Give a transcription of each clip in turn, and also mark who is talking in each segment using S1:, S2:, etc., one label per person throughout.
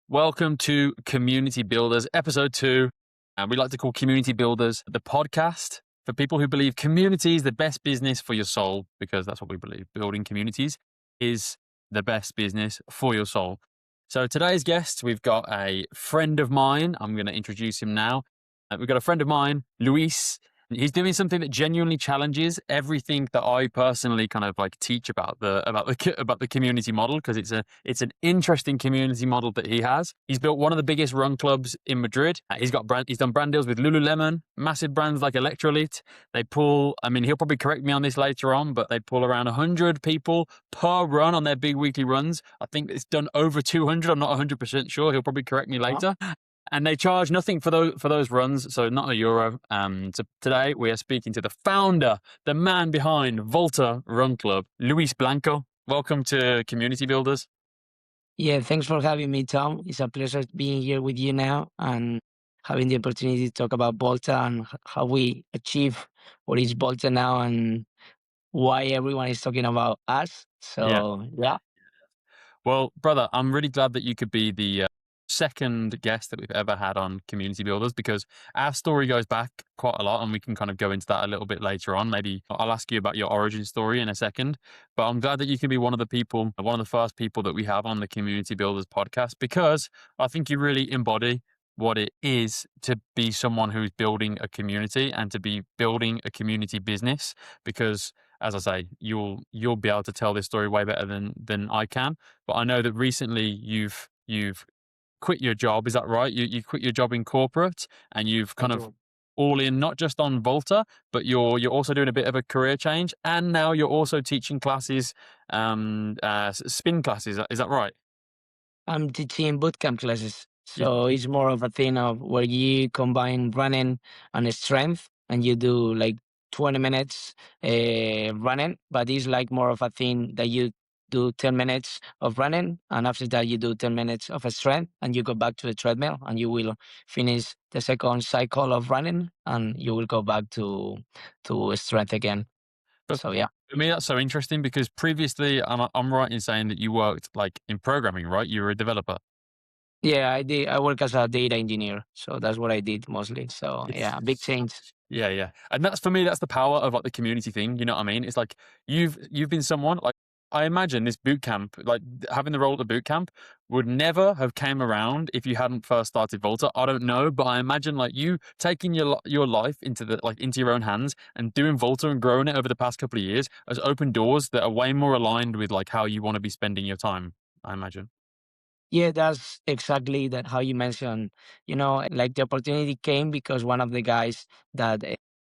S1: Welcome to Community Builders, episode 2. And we like to call Community Builders the podcast for people who believe community is the best business for your soul, because that's what we believe. Building communities is the best business for your soul. So today's guest, we've got a friend of mine. I'm going to introduce him now. We've got a friend of mine, Luis. He's doing something that genuinely challenges everything that I personally kind of like teach about the community model, because it's an interesting community model that he has. He's built one of the biggest run clubs in Madrid. He's done brand deals with Lululemon, massive brands like Electrolyte. They pull, I mean, he'll probably correct me on this later on, but they pull around 100 people per run on their big weekly runs. I think it's done over 200. I'm not 100% sure. He'll probably correct me later. And they charge nothing for those runs, so not €1. So today we are speaking to the founder, the man behind Volta Run Club, Luis Blanco. Welcome to Community Builders.
S2: Yeah, thanks for having me, Tom. It's a pleasure being here with you now and having the opportunity to talk about Volta and how we achieve what is Volta now and why everyone is talking about us. So, yeah.
S1: Well, brother, I'm really glad that you could be the second guest that we've ever had on Community Builders, because our story goes back quite a lot, and we can kind of go into that a little bit later on. Maybe I'll ask you about your origin story in a second, but I'm glad that you can be one of the first people that we have on the Community Builders podcast, because I think you really embody what it is to be someone who's building a community and to be building a community business, because as I say, you'll be able to tell this story way better than I can. But I know that recently you've quit your job. Is that right? You quit your job in corporate, and you've kind of all in, not just on Volta, but you're also doing a bit of a career change, and now you're also teaching classes, spin classes. Is that right?
S2: I'm teaching bootcamp classes. So it's more of a thing of where you combine running and strength and you do like 20 minutes running, but it's like more of a thing that you do 10 minutes of running, and after that you do 10 minutes of a strength, and you go back to the treadmill, and you will finish the second cycle of running, and you will go back to strength again. So yeah.
S1: For me, that's so interesting, because previously, I'm right in saying that you worked like in programming, right? You were a developer.
S2: Yeah, I did. I work as a data engineer, so that's what I did mostly. So yeah, big change.
S1: Yeah. And that's, for me, that's the power of like the community thing. You know what I mean? It's like you've been someone like, I imagine this boot camp, like having the role at the boot camp, would never have came around if you hadn't first started Volta. I don't know, but I imagine like you taking your life into your own hands and doing Volta and growing it over the past couple of years has opened doors that are way more aligned with like how you want to be spending your time, I imagine.
S2: Yeah, that's exactly that how you mentioned. Like the opportunity came because one of the guys that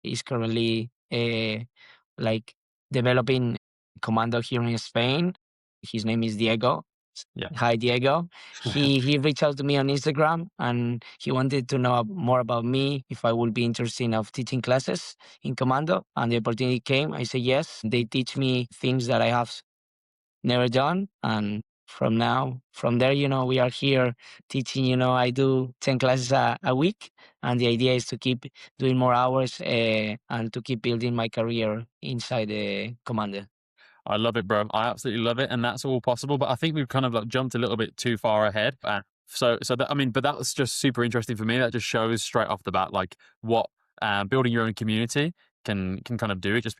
S2: is currently like developing Commando here in Spain. His name is Diego.
S1: Yeah.
S2: Hi, Diego. He reached out to me on Instagram and he wanted to know more about me, if I would be interested of teaching classes in Commando. And the opportunity came. I said yes. They teach me things that I have never done. And from there, we are here teaching. I do 10 classes a week. And the idea is to keep doing more hours and to keep building my career inside the Commando.
S1: I love it, bro. I absolutely love it, and that's all possible. But I think we've kind of like jumped a little bit too far ahead. So that, I mean, but that was just super interesting for me. That just shows straight off the bat like what building your own community can kind of do. It just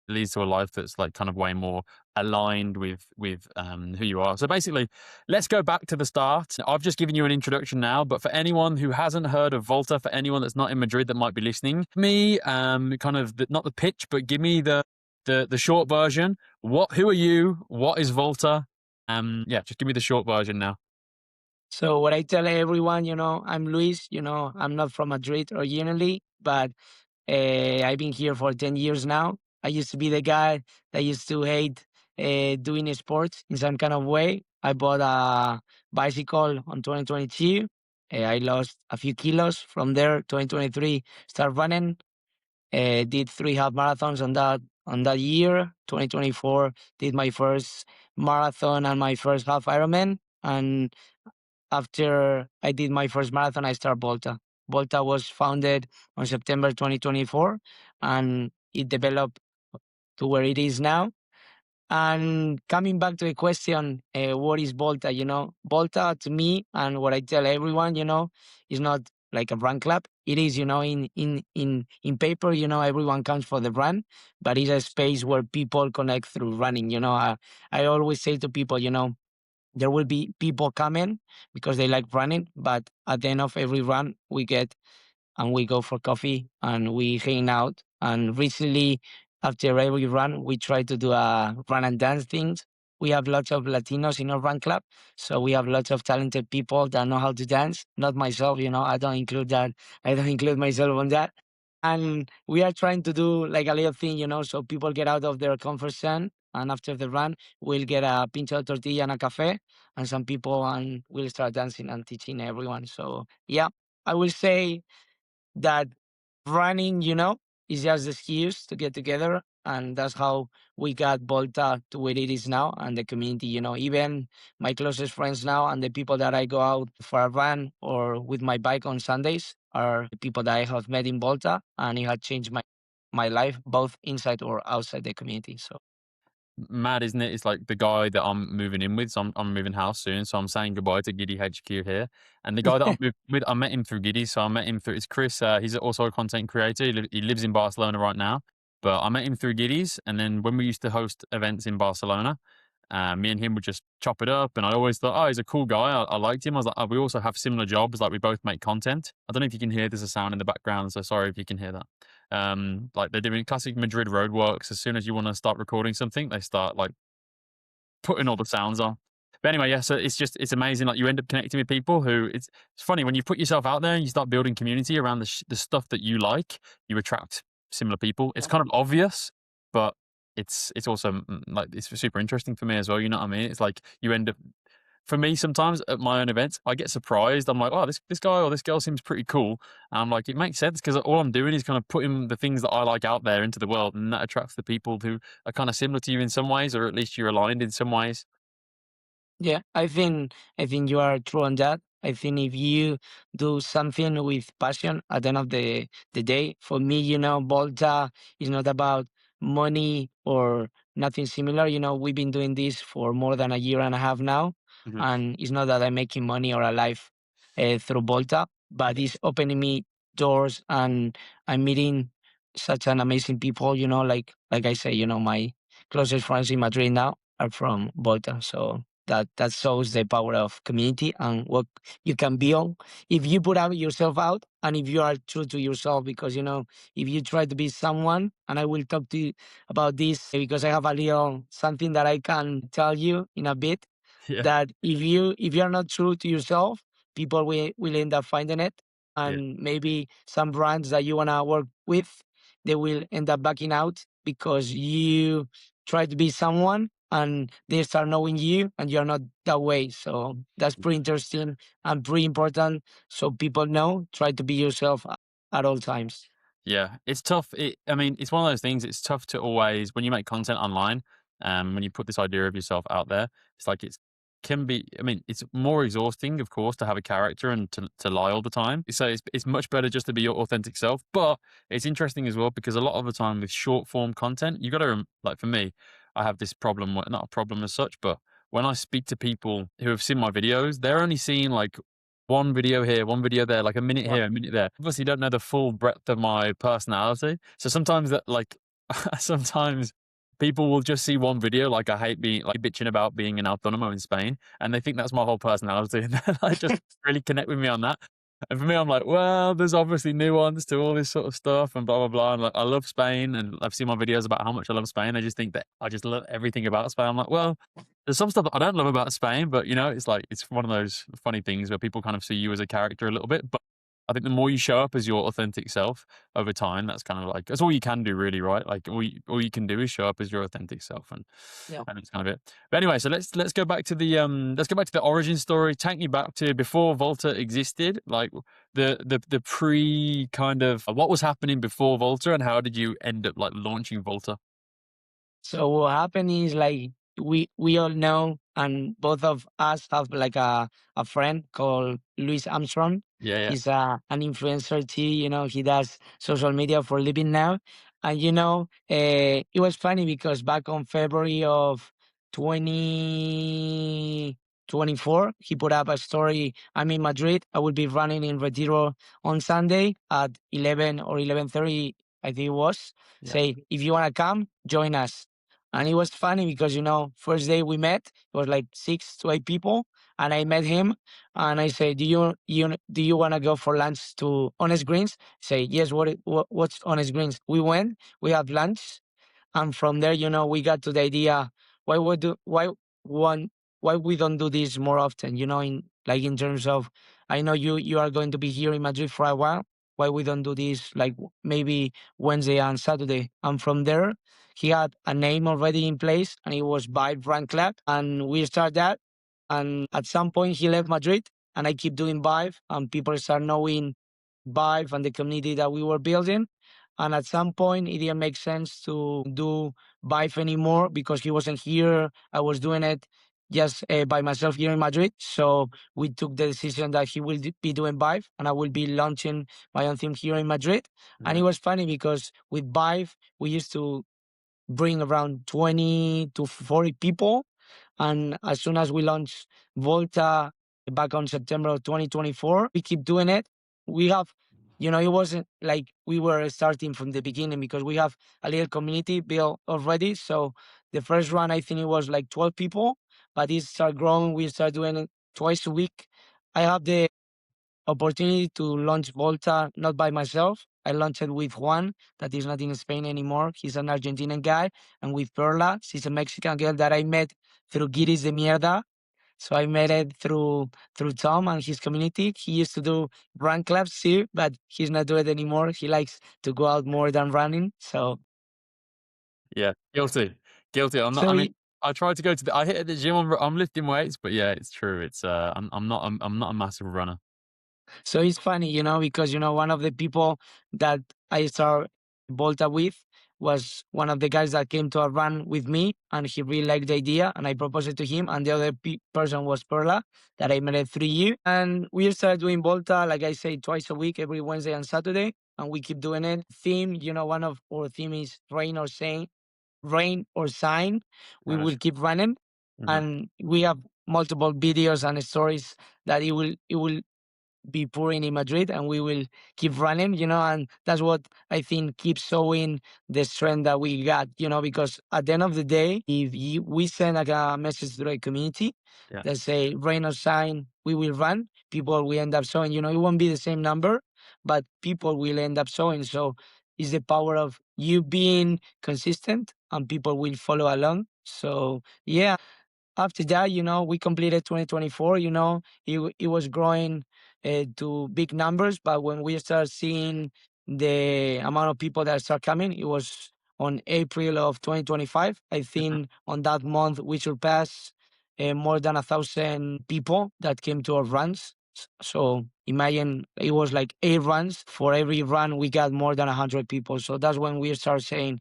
S1: leads to a life that's like kind of way more aligned with who you are. So basically, let's go back to the start. I've just given you an introduction now, but for anyone who hasn't heard of Volta, for anyone that's not in Madrid that might be listening, kind of not the pitch, but give me the short version. Who are you? What is Volta? Just give me the short version now.
S2: So what I tell everyone, I'm Luis, I'm not from Madrid originally, but I've been here for 10 years now. I used to be the guy that used to hate doing sports in some kind of way. I bought a bicycle on 2022. I lost a few kilos. From there, 2023, start running. Did 3 half marathons on that year. 2024, did my first marathon and my first half Ironman. And after I did my first marathon, I started Volta. Volta was founded on September 2024, and it developed to where it is now. And coming back to the question, what is Volta? Volta to me, and what I tell everyone, is not like a run club. It is, in paper, everyone comes for the run, but it's a space where people connect through running. I always say to people, there will be people coming because they like running, but at the end of every run, we get and we go for coffee and we hang out. And recently, after every run, we try to do a run and dance things. We have lots of Latinos in our run club, so we have lots of talented people that know how to dance. Not myself, I don't include that. I don't include myself on that. And we are trying to do like a little thing, so people get out of their comfort zone. And after the run, we'll get a pincho tortilla and a cafe, and some people, and we'll start dancing and teaching everyone. So yeah, I will say that running, is just the excuse to get together. And that's how we got Volta to where it is now and the community, even my closest friends now and the people that I go out for a run or with my bike on Sundays are the people that I have met in Volta. And it had changed my life, both inside or outside the community. So
S1: Mad, isn't it? It's like the guy that I'm moving in with. So I'm moving house soon. So I'm saying goodbye to Giddy HQ here. And the guy that I'm moving with, I met him through Giddy. So I met him through, it's Chris. He's also a content creator. He lives in Barcelona right now. But I met him through Giddy's. And then when we used to host events in Barcelona, me and him would just chop it up. And I always thought, oh, he's a cool guy. I liked him. I was like, oh, we also have similar jobs. Like we both make content. I don't know if you can hear, there's a sound in the background. So sorry if you can hear that. Like they're doing classic Madrid roadworks. As soon as you want to start recording something, they start like putting all the sounds on. But anyway, yeah, so it's amazing. Like you end up connecting with people who it's funny when you put yourself out there and you start building community around the stuff that you like, you attract similar people. It's kind of obvious, but it's also like it's super interesting for me as well. You know what I mean? It's like you end up. For me, sometimes at my own events, I get surprised. I'm like, oh, this guy or this girl seems pretty cool. And I'm like, it makes sense because all I'm doing is kind of putting the things that I like out there into the world, and that attracts the people who are kind of similar to you in some ways, or at least you're aligned in some ways.
S2: yeah, I think you are true on that. I think if you do something with passion at the end of the day, for me, Volta is not about money or nothing similar. We've been doing this for more than a year and a half now,
S1: Mhm.
S2: and it's not that I'm making money or a life through Volta, but it's opening me doors, and I'm meeting such an amazing people. Like I say, my closest friends in Madrid now are from Volta, so that shows the power of community and what you can build if you put out yourself out and if you are true to yourself. Because if you try to be someone, and I will talk to you about this because I have a little something that I can tell you in a bit,
S1: Yeah,
S2: that if you are not true to yourself, people will end up finding it.
S1: yeah,
S2: And maybe some brands that you want to work with, they will end up backing out because you try to be someone and they start knowing you and you're not that way. So that's pretty interesting and pretty important. So people know, try to be yourself at all times.
S1: yeah. It's tough. I mean, it's one of those things. It's tough to always when you make content online. When you put this idea of yourself out there, it's like it's can be. I mean, it's more exhausting, of course, to have a character and to lie all the time. So it's much better just to be your authentic self. But it's interesting as well because a lot of the time with short form content, you got to like for me, I have this problem. Not a problem as such, but when I speak to people who have seen my videos, they're only seeing like one video here, one video there, like a minute
S2: Wow.
S1: here, a minute there. Obviously, don't know the full breadth of my personality. So sometimes that, like, sometimes people will just see one video, like I hate being like bitching about being an autonomo in Spain, and they think that's my whole personality, and then I just really connect with me on that. And for me, I'm like, well, there's obviously nuance to all this sort of stuff, and blah blah blah. And like, I love Spain, and I've seen my videos about how much I love Spain. I just think that I just love everything about Spain. I'm like, well, there's some stuff that I don't love about Spain, but it's like it's one of those funny things where people kind of see you as a character a little bit. But I think the more you show up as your authentic self over time, that's kind of like that's all you can do, really, right? Like all you can do is show up as your authentic self, and
S2: Yeah.
S1: and it's kind of it. But anyway, so let's go back to the origin story. Take me back to before Volta existed, like the pre kind of what was happening before Volta, and how did you end up like launching Volta?
S2: So what happened is like we all know, and both of us have like a friend called Louis Armstrong.
S1: Yeah, yeah.
S2: He's an influencer too. He does social media for a living now, And it was funny because back on February of 2024, he put up a story. I'm in Madrid. I will be running in Retiro on Sunday at 11 or 11:30, I think it was.
S1: Yeah.
S2: Say, if you want to come, join us. And it was funny because, first day we met, it was like 6 to 8 people. And I met him and I say, do you want to go for lunch to Honest Greens? Say, yes, what's Honest Greens? We went, we have lunch, and from there, we got to the idea why why we don't do this more often, in terms of, I know you are going to be here in Madrid for a while. Why we don't do this like maybe Wednesday and Saturday? And from there, he had a name already in place, and it was Vibe Run Club, and we started that. And at some point, he left Madrid, and I keep doing Vibe, and people start knowing Vibe and the community that we were building. And at some point, it didn't make sense to do Vibe anymore because he wasn't here. I was doing it just by myself here in Madrid. So we took the decision that he will be doing Vibe and I will be launching my own thing here in Madrid. And it was funny because with Vibe, we used to bring around 20 to 40 people. And as soon as we launched Volta back on September of 2024, we keep doing it. We have, it wasn't like we were starting from the beginning because we have a little community built already. So the first run, I think it was like 12 people, but it started growing. We started doing it twice a week. I have the opportunity to launch Volta not by myself. I launched it with Juan, that is not in Spain anymore. He's an Argentinian guy, and with Perla, she's a Mexican girl that I met through Giris de Mierda. So I met it through Tom and his community. He used to do run clubs too, but he's not doing it anymore. He likes to go out more than running. So
S1: Yeah, guilty, guilty. I'm not.
S2: so
S1: I mean, I try to go to the. I hit at the gym. I'm lifting weights, but yeah, it's true. It's I'm not. I'm not a massive runner.
S2: So it's funny, because one of the people that I started Volta with was one of the guys that came to a run with me, and he really liked the idea, and I proposed it to him. And the other person was Perla, that I met at 3 years, and we started doing Volta, like I say, twice a week, every Wednesday and Saturday, and we keep doing it. Theme, one of our theme is rain or sign. We
S1: Right.
S2: will keep running,
S1: Mhm.
S2: and we have multiple videos and stories that it will be pouring in Madrid, and we will keep running, and that's what I think keeps showing the strength that we got, because at the end of the day, if we send like a message to the community
S1: Yeah.
S2: that say rain or shine, we will run, people will end up showing, it won't be the same number, but people will end up showing. So it's the power of you being consistent and people will follow along. So yeah, after that, we completed 2024. It was growing to big numbers, but when we start seeing the amount of people that start coming, it was on April of 2025. I
S1: Mhm.
S2: think on that month we surpassed more than 1,000 people that came to our runs. So imagine it was like 8 runs. For every run, we got more than 100 people. So that's when we start saying,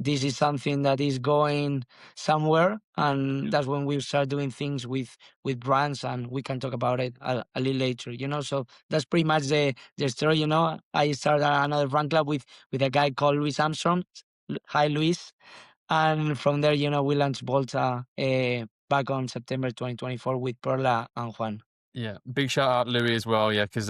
S2: this is something that is going somewhere, and that's when we start doing things with brands, and we can talk about it a little later, so that's pretty much the story. I started another run club with a guy called Luis Armstrong. Hi, Luis. And from there, we launched Volta back on September 2024 with Perla and Juan.
S1: Yeah, big shout out Louis as well. Yeah, because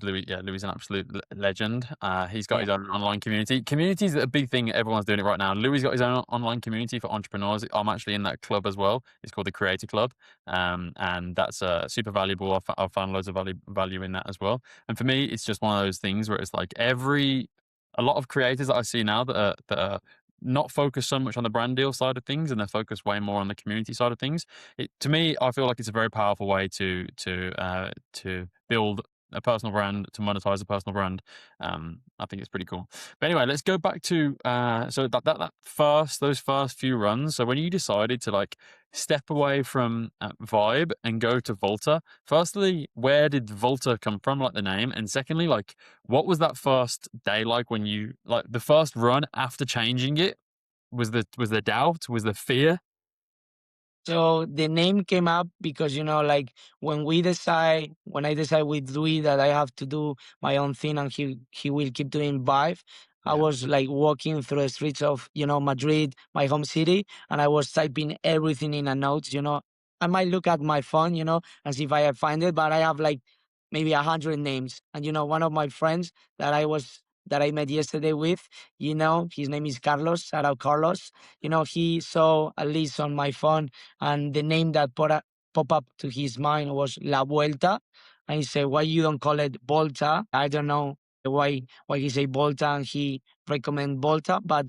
S1: Louis, yeah, Louis is an absolute legend. He's got
S2: Yeah.
S1: his own online community. Communities are a big thing. Everyone's doing it right now. Louis got his own online community for entrepreneurs. I'm actually in that club as well. It's called the Creator Club, and that's super valuable. I've found loads of value in that as well. And for me, it's just one of those things where it's like a lot of creators that I see now that are not focused so much on the brand deal side of things, and they're focused way more on the community side of things. To me, I feel like it's a very powerful way to build a personal brand, to monetize a personal brand. I think it's pretty cool. But anyway, let's go back to so those first few runs. So when you decided to like step away from Vibe and go to Volta, firstly, where did Volta come from, like the name? And secondly, like what was that first day like when you like the first run after changing it? Was the doubt? Was the fear?
S2: So the name came up because, like when I decide with Louis that I have to do my own thing and he will keep doing Vive, I was like walking through the streets of, Madrid, my home city, and I was typing everything in a notes. I might look at my phone, and see if I find it, but I have like maybe 100 names. And one of my friends that I met yesterday with, his name is Carlos. Shout out Carlos. He saw a list on my phone, and the name that pop up to his mind was La Vuelta. And he said, "Why you don't call it Volta?" I don't know why he say Volta, and he recommend Volta, but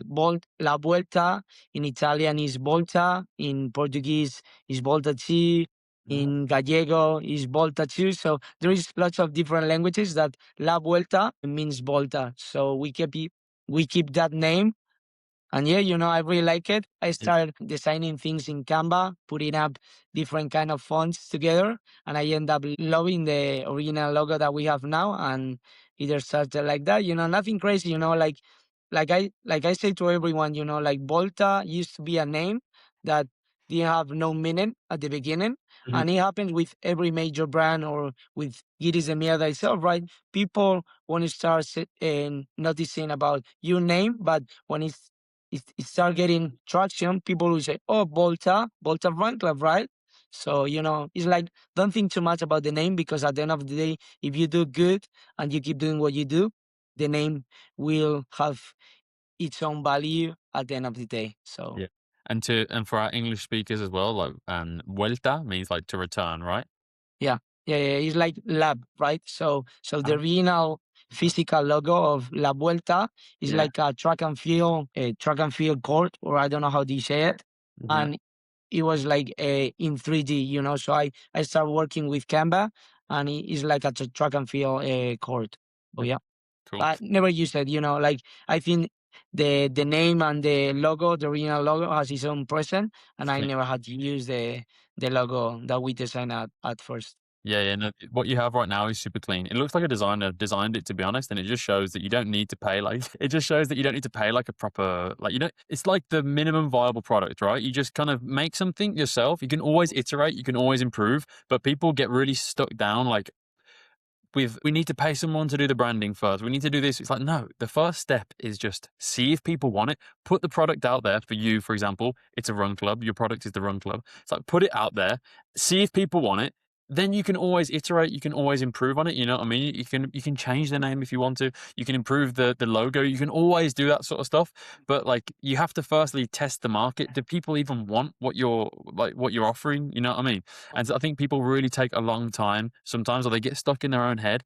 S2: La Vuelta in Italian is Volta, in Portuguese is Volta too, in Gallego is Volta too. So there is lots of different languages that La Vuelta means Volta. So we keep that name. And yeah, I really like it. I started designing things in Canva, putting up different kind of fonts together, and I end up loving the original logo that we have now. And either started like that, nothing crazy, like I say to everyone, like Volta used to be a name that didn't have no meaning at the beginning. And it happens with every major brand or with Giddy Zemira itself, right? People want to start noticing about your name, but when it start getting traction, people will say, "Oh, Volta Run Club, right?" So it's like, don't think too much about the name, because at the end of the day, if you do good and you keep doing what you do, the name will have its own value at the end of the day. So
S1: Yeah. And for our English speakers as well, like vuelta means like to return, right?
S2: yeah, yeah, it's like lab, right? So the
S1: Ah,
S2: original physical logo of La Vuelta is
S1: yeah.
S2: like a track and field court, or I don't know how they say it,
S1: Yeah.
S2: and it was like in 3D, So I started working with Canva, and it is like a track and field court. So
S1: Yeah.
S2: yeah.
S1: Cool.
S2: I never used it, like I think the name and the logo, the original logo, has its own present, and I
S1: Yeah.
S2: never had to use the logo that we designed at first.
S1: Yeah, yeah. No, what you have right now is super clean. It looks like a designer designed it, to be honest, and it just shows that you don't need to pay like it just shows that you don't need to pay like a proper like you know it's like the minimum viable product, right? You just kind of make something yourself. You can always iterate, you can always improve, but people get really stuck down like with we need to pay someone to do the branding first. We need to do this. It's like, no, the first step is just see if people want it. Put the product out there for you, for example. It's a run club. Your product is the run club. It's like, put it out there, see if people want it. Then you can always iterate. You can always improve on it. You know what I mean? You can change the name if you want to. You can improve the logo. You can always do that sort of stuff. But like, you have to firstly test the market. Do people even want what you're offering? You know what I mean? And so I think people really take a long time sometimes, or they get stuck in their own head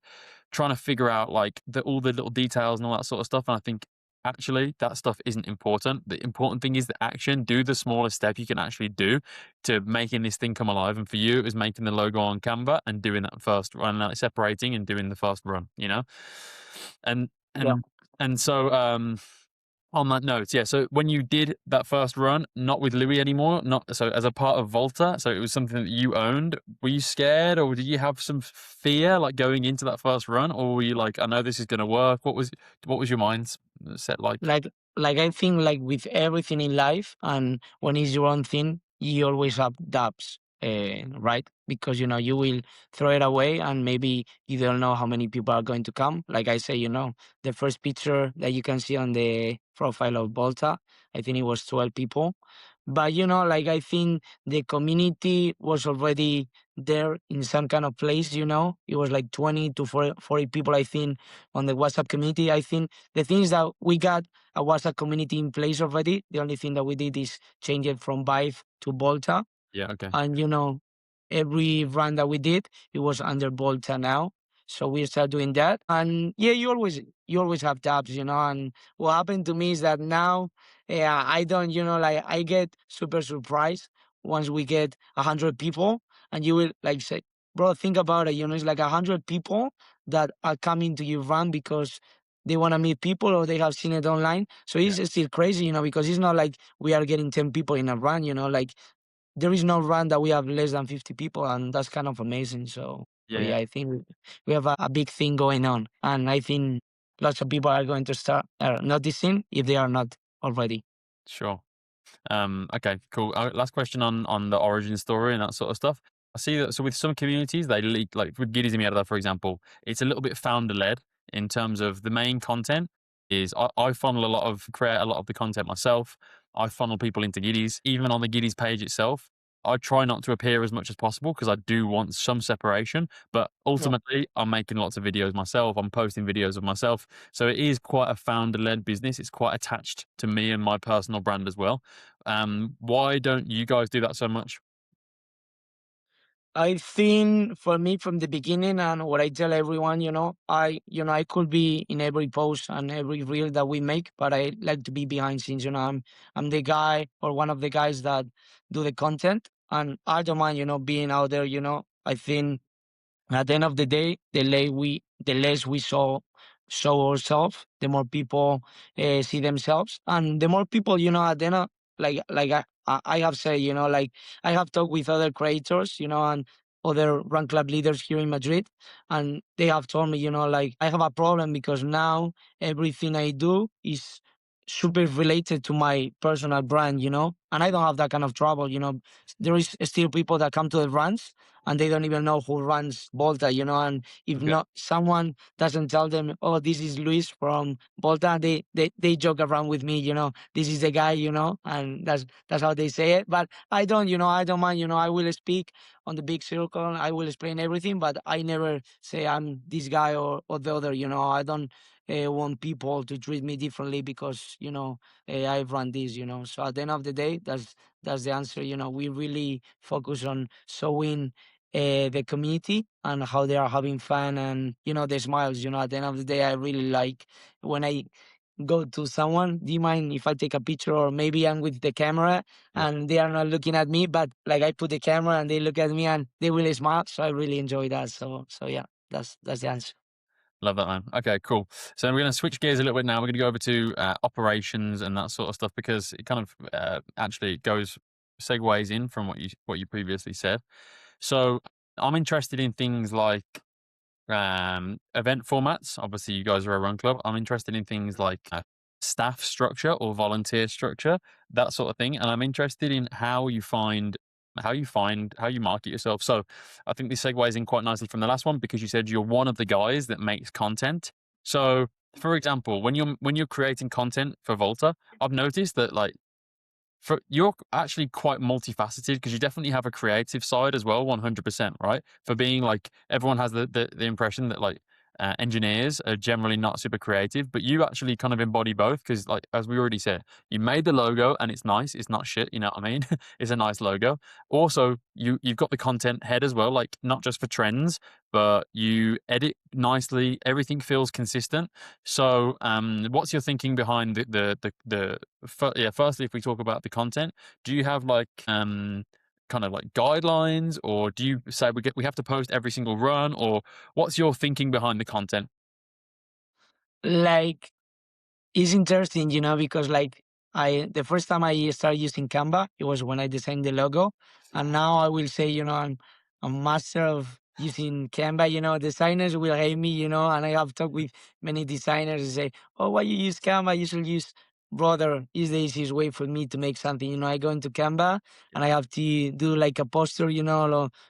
S1: trying to figure out like all the little details and all that sort of stuff. And I think actually that stuff isn't important. The important thing is the action. Do the smallest step you can actually do to making this thing come alive. And for you, it was making the logo on Canva and doing that first run, like separating and doing the first run, And
S2: Yeah.
S1: and so on that note, yeah. So when you did that first run, not with Louis anymore, not so as a part of Volta, so it was something that you owned. Were you scared, or did you have some fear, like going into that first run, or were you like, I know this is going to work? What was your mind set like?
S2: like like I think, like with everything in life, and when it's your own thing, you always have doubts, right? Because you will throw it away, and maybe you don't know how many people are going to come. Like I say, the first picture that you can see on the profile of Volta, I think it was 12 people. But like, I think the community was already there in some kind of place. It was like 20 to 40 people, I think, on the WhatsApp community. I think the thing is that we got a WhatsApp community in place already. The only thing that we did is change it from Vive to Volta.
S1: Yeah, okay,
S2: And every run that we did, it was under Volta now. So we start doing that. And yeah, you always have tabs, and what happened to me is that now, yeah, I don't, like, I get super surprised once we get 100 people, and you will like say, "Bro, think about it, it's like 100 people that are coming to your run because they want to meet people or they have seen it online." So
S1: yeah,
S2: it's still crazy, because it's not like we are getting 10 people in a run, like there is no run that we have less than 50 people, and that's kind of amazing. So
S1: yeah, yeah,
S2: yeah, I think we have a big thing going on, and I think lots of people are going to start noticing if they are not already.
S1: sure. Okay, cool. Last question on the origin story and that sort of stuff. I see that. So with some communities, they lead like with Giddy Mierda, for example, it's a little bit founder led in terms of the main content is I funnel a lot of create a lot of the content myself. I funnel people into Giddies, even on the Giddies page itself. I try not to appear as much as possible because I do want some separation. But
S2: Yeah.
S1: ultimately, I'm making lots of videos myself. I'm posting videos of myself. So it is quite a founder led business. It's quite attached to me and my personal brand as well. Why don't you guys do that so much?
S2: I think for me from the beginning and what I tell everyone, I could be in every post and every reel that we make, but I like to be behind scenes. I'm the guy or one of the guys that do the content, and I don't mind, being out there. I think at the end of the day, the less we show ourselves, the more people see themselves, and the more people, at the end of, I have said, like I have talked with other creators, and other run club leaders here in Madrid, and they have told me, like I have a problem because now everything I do is super related to my personal brand, and I don't have that kind of trouble. There is still people that come to the runs and they don't even know who runs Volta, and if
S1: Okay.
S2: not someone doesn't tell them, oh, this is Luis from Volta, they joke around with me, this is the guy, and that's how they say it. But I don't, I don't mind, I will speak on the big circle, I will explain everything, but I never say I'm this guy or the other, I don't want people to treat me differently because, I run this, so at the end of the day, that's the answer. We really focus on showing the community and how they are having fun and the smiles. At the end of the day, I really like when I go to someone, do you mind if I take a picture, or maybe I'm with the camera
S1: Yeah.
S2: and they are not looking at me, but like I put the camera and they look at me and they will smile, so I really enjoy that. So yeah, that's the answer.
S1: Love that, man. Okay, cool. So we're going to switch gears a little bit now. We're going to go over to operations and that sort of stuff because it kind of actually goes segues in from what you previously said. So I'm interested in things like event formats. Obviously, you guys are a run club. I'm interested in things like staff structure or volunteer structure, that sort of thing. And I'm interested in how you market yourself. So I think this segues in quite nicely from the last one because you said you're one of the guys that makes content. So, for example, when you're creating content for Volta, I've noticed that you're actually quite multifaceted because you definitely have a creative side as well, 100%, right? For being like everyone has the impression that engineers are generally not super creative, but you actually kind of embody both because, like as we already said, you made the logo and it's nice. It's not shit. You know what I mean? It's a nice logo. Also, you've got the content head as well, like not just for trends, but you edit nicely. Everything feels consistent. So, what's your thinking behind firstly, if we talk about the content, do you have kind of like guidelines, or do you say we have to post every single run, or what's your thinking behind the content?
S2: Like, it's interesting, because like the first time I started using Canva, it was when I designed the logo, and now I will say, I'm a master of using Canva. Designers will hate me, and I have talked with many designers and say, "Oh, why you use Canva? You should use Brother. Is the easiest way for me to make something." I go into Canva and I have to do like a poster,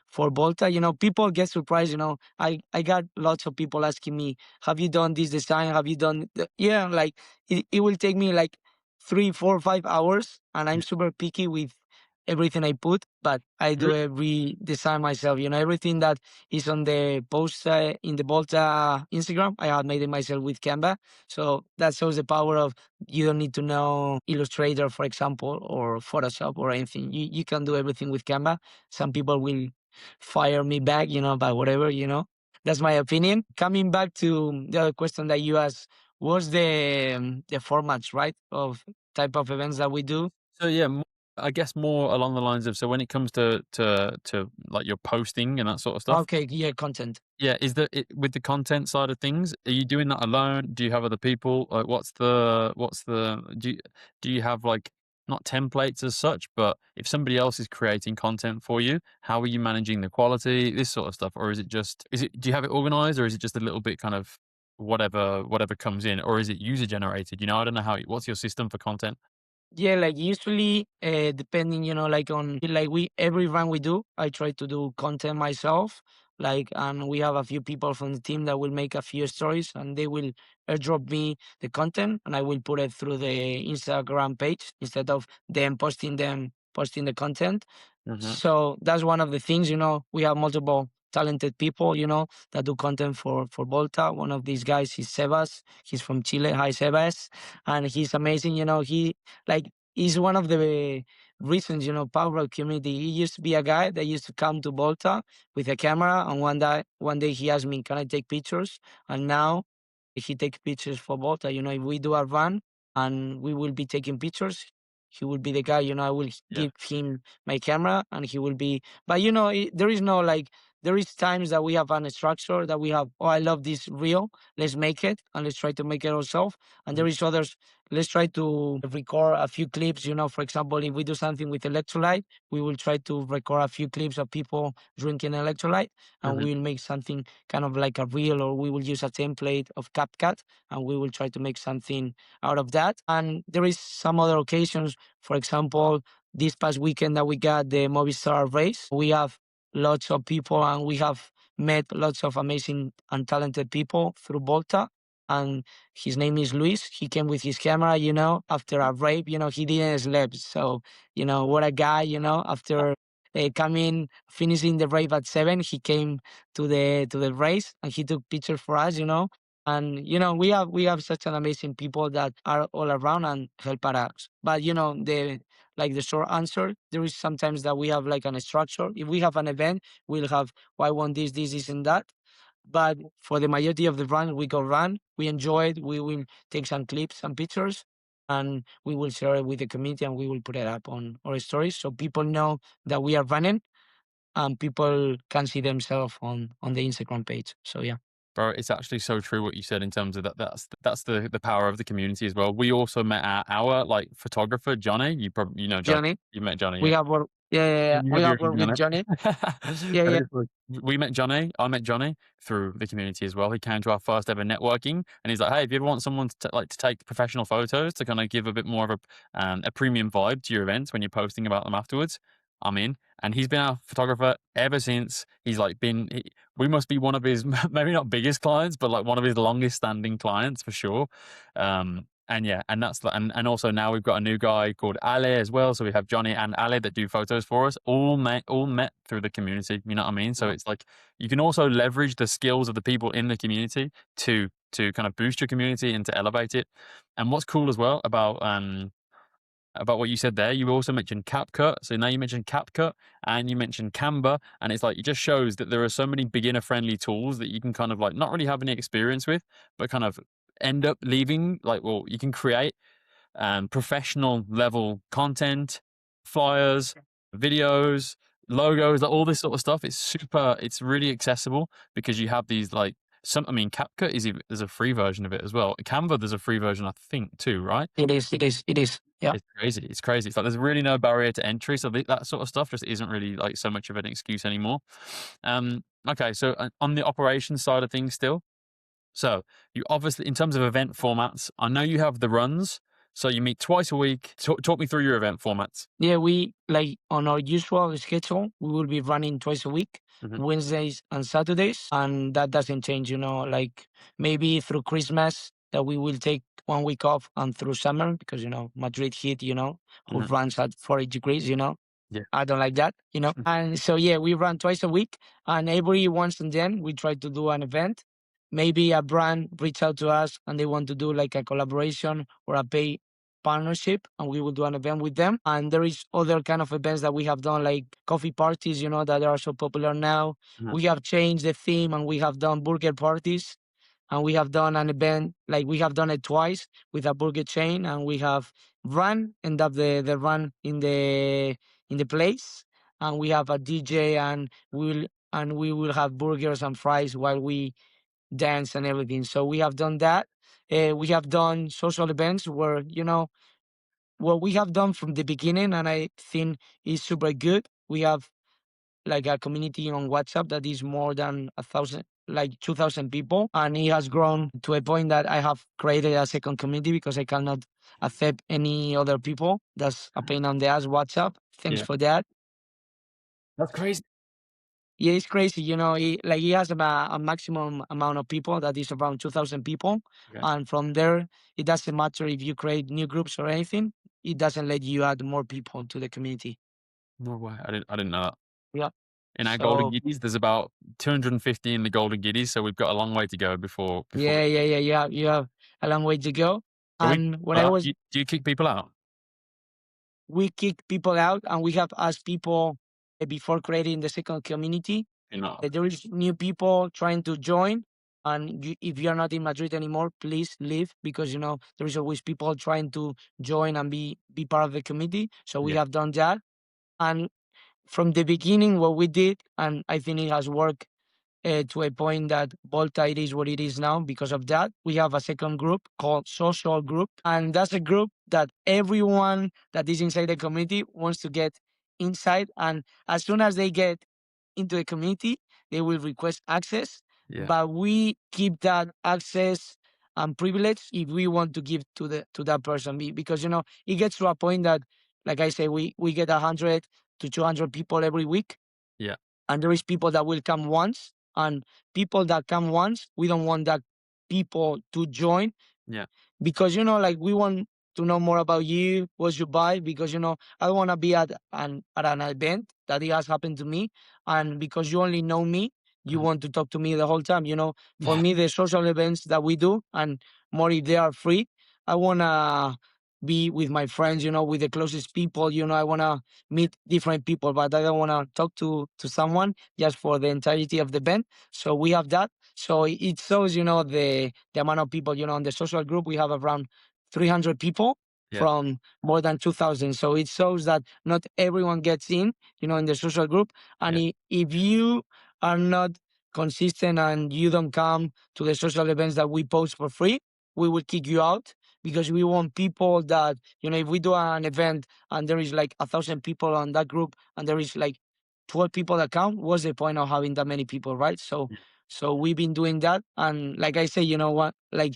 S2: for Volta. People get surprised. I got lots of people asking me, have you done this design? Have you done yeah, like it will take me like 3, 4, 5 hours, and I'm
S1: Yeah.
S2: super picky with everything I put, but I do every design myself. Everything that is on the post in the Volta Instagram, I have made it myself with Canva. So that shows the power of, you don't need to know Illustrator, for example, or Photoshop or anything. You can do everything with Canva. Some people will fire me back, but whatever. That's my opinion. Coming back to the other question that you asked, what's the formats, right, of type of events that we do?
S1: So yeah, I guess more along the lines of, so when it comes to like your posting and that sort of stuff.
S2: Okay, yeah, content.
S1: Yeah, with the content side of things, are you doing that alone? Do you have other people? Like, do you have like not templates as such, but if somebody else is creating content for you, how are you managing the quality, this sort of stuff, or do you have it organized, or is it just a little bit kind of whatever comes in, or is it user generated? I don't know what's your system for content?
S2: Yeah, like usually, depending, like on like we every run we do, I try to do content myself. And we have a few people from the team that will make a few stories, and they will airdrop me the content, and I will put it through the Instagram page instead of them posting the content.
S1: Hmm.
S2: So that's one of the things, we have multiple talented people, that do content for Volta. One of these guys is Sebas. He's from Chile. Hi, Sebas. And he's amazing. Like, he's one of the reasons, Power community. He used to be a guy that used to come to Volta with a camera. And one day he asked me, can I take pictures? And now he takes pictures for Volta. If we do a run and we will be taking pictures, he will be the guy, I will
S1: Yeah.
S2: give him my camera and he will be, but there is no like, there is times that we have an structure that we have, oh, I love this reel, let's make it and let's try to make it ourselves. And there
S1: Mhm.
S2: is others, let's try to record a few clips, for example, if we do something with electrolyte, we will try to record a few clips of people drinking electrolyte, and
S1: Mhm.
S2: we will make something kind of like a reel, or we will use a template of CapCut and we will try to make something out of that. And there is some other occasions, for example, this past weekend that we got the Movistar race, we have lots of people and we have met lots of amazing and talented people through Volta. And his name is Luis. He came with his camera, after a rape, he didn't sleep. So, what a guy, after coming, finishing the race at 7, he came to the race and he took pictures for us, and we have such an amazing people that are all around and help us. But the short answer, there is sometimes that we have like an structure. If we have an event, we'll have, why want this, and that. But for the majority of the run, we go run, we enjoy it, we will take some clips, some pictures, and we will share it with the community and we will put it up on our stories so people know that we are running and people can see themselves on the Instagram page. So yeah.
S1: Bro, it's actually so true what you said in terms of that. That's the power of the community as well. We also met our like photographer Johnny. You probably Johnny.
S2: Johnny,
S1: You met Johnny,
S2: we
S1: yeah.
S2: have work. Yeah, yeah, yeah.
S1: You
S2: We
S1: have your
S2: have worked
S1: opinion
S2: with
S1: on
S2: Johnny.
S1: it.
S2: Yeah,
S1: But
S2: yeah.
S1: it's like, we met Johnny. I met Johnny through the community as well. He came to our first ever networking, and he's like, "Hey, if you ever want someone to take professional photos to kind of give a bit more of a premium vibe to your events when you're posting about them afterwards, I'm in." And he's been our photographer ever since. He's like we must be one of his maybe not biggest clients, but like one of his longest standing clients for sure. And yeah, and and also now we've got a new guy called Ale as well. So we have Johnny and Ale that do photos for us, all met through the community. You know what I mean? So
S2: Yeah.
S1: it's like you can also leverage the skills of the people in the community to kind of boost your community and to elevate it. And what's cool as well about what you said there, you also mentioned CapCut. So now you mentioned CapCut and you mentioned Canva, and it's like it just shows that there are so many beginner-friendly tools that you can kind of like not really have any experience with, but kind of end up leaving like, well, you can create professional level content, flyers, videos, logos, like all this sort of stuff. It's really accessible because you have these like I mean, CapCut there's a free version of it as well. Canva, there's a free version, I think, too, right?
S2: It is. It is. It is. Yeah.
S1: It's crazy. It's crazy. It's like there's really no barrier to entry. So that sort of stuff just isn't really like so much of an excuse anymore. Okay. So on the operations side of things still. So you obviously, in terms of event formats, I know you have the runs. So you meet twice a week. Talk me through your event formats.
S2: Yeah, we like on our usual schedule, we will be running twice a week,
S1: Hmm.
S2: Wednesdays and Saturdays, and that doesn't change, like maybe through Christmas that we will take 1 week off and through summer because Madrid heat, who
S1: Hmm.
S2: runs at 40 degrees,
S1: Yeah.
S2: I don't like that, And so yeah, we run twice a week, and every once and then we try to do an event. Maybe a brand reach out to us and they want to do like a collaboration or a pay partnership, and we will do an event with them. And there is other kind of events that we have done, like coffee parties, that are so popular now.
S1: Hmm.
S2: We have changed the theme and we have done burger parties, and we have done an event, like we have done it twice with a burger chain, and we have end up the run in the place, and we have a DJ, and we will have burgers and fries while we dance and everything. So we have done that. We have done social events where what we have done from the beginning, and I think is super good. We have like a community on WhatsApp that is more than 1,000, like 2,000 people, and it has grown to a point that I have created a second community because I cannot accept any other people. That's a pain on the ass WhatsApp. Thanks
S1: Yeah.
S2: for that.
S1: That's crazy.
S2: Yeah, it's crazy. He has a maximum amount of people that is around 2,000 people,
S1: Okay.
S2: and from there, it doesn't matter if you create new groups or anything. It doesn't let you add more people to the community.
S1: No way. I didn't know that.
S2: Yeah.
S1: In our Golden
S2: So
S1: Giddies, there's about 250 in the Golden Giddies, so we've got a long way to go before
S2: yeah, yeah, yeah, yeah. You have a long way to go.
S1: But we
S2: And when I was,
S1: do you kick people out?
S2: we kick people out, and we have asked people before creating the second community.
S1: You're not.
S2: There is new people trying to join, and if you're not in Madrid anymore, please leave, because there is always people trying to join and be part of the committee. So we
S1: Yeah.
S2: have done that, and from the beginning, what we did, and I think it has worked to a point that Volta it is what it is now. Because of that, we have a second group called Social Group, and that's a group that everyone that is inside the community wants to get inside. And as soon as they get into the community, they will request access,
S1: Yeah.
S2: but we keep that access and privilege if we want to give to that person. Because it gets to a point that, like I say, we get 100 to 200 people every week,
S1: Yeah.
S2: and there is people that will come once, and people that come once, we don't want that people to join,
S1: Yeah.
S2: because like we want to know more about you, what you buy, because I don't want to be at an event that it has happened to me, and because you only know me, you
S1: Uh-huh.
S2: want to talk to me the whole time. For
S1: Yeah.
S2: me, the social events that we do, and more if they are free, I want to be with my friends, with the closest people. I want to meet different people, but I don't want to talk to someone just for the entirety of the event. So we have that. So it shows, the amount of people, on the social group, we have around 300 people
S1: Yeah.
S2: from more than 2,000. So it shows that not everyone gets in the social group. And
S1: Yeah.
S2: if you are not consistent and you don't come to the social events that we post for free, we will kick you out, because we want people that, if we do an event and there is like 1,000 people on that group, and there is like 12 people that count, what's the point of having that many people, right? So
S1: Yeah.
S2: so we've been doing that. And like I say, what, like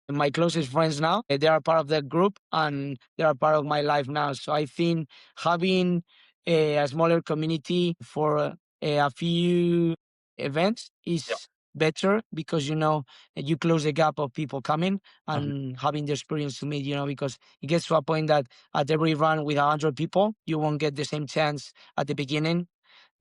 S2: my closest friends now, they are part of that group, and they are part of my life now. So I think having a smaller community for a few events
S1: Yeah.
S2: is better, because you close the gap of people coming
S1: Uh-huh.
S2: and having the experience to meet, because it gets to a point that at every run with 100 people, you won't get the same chance at the beginning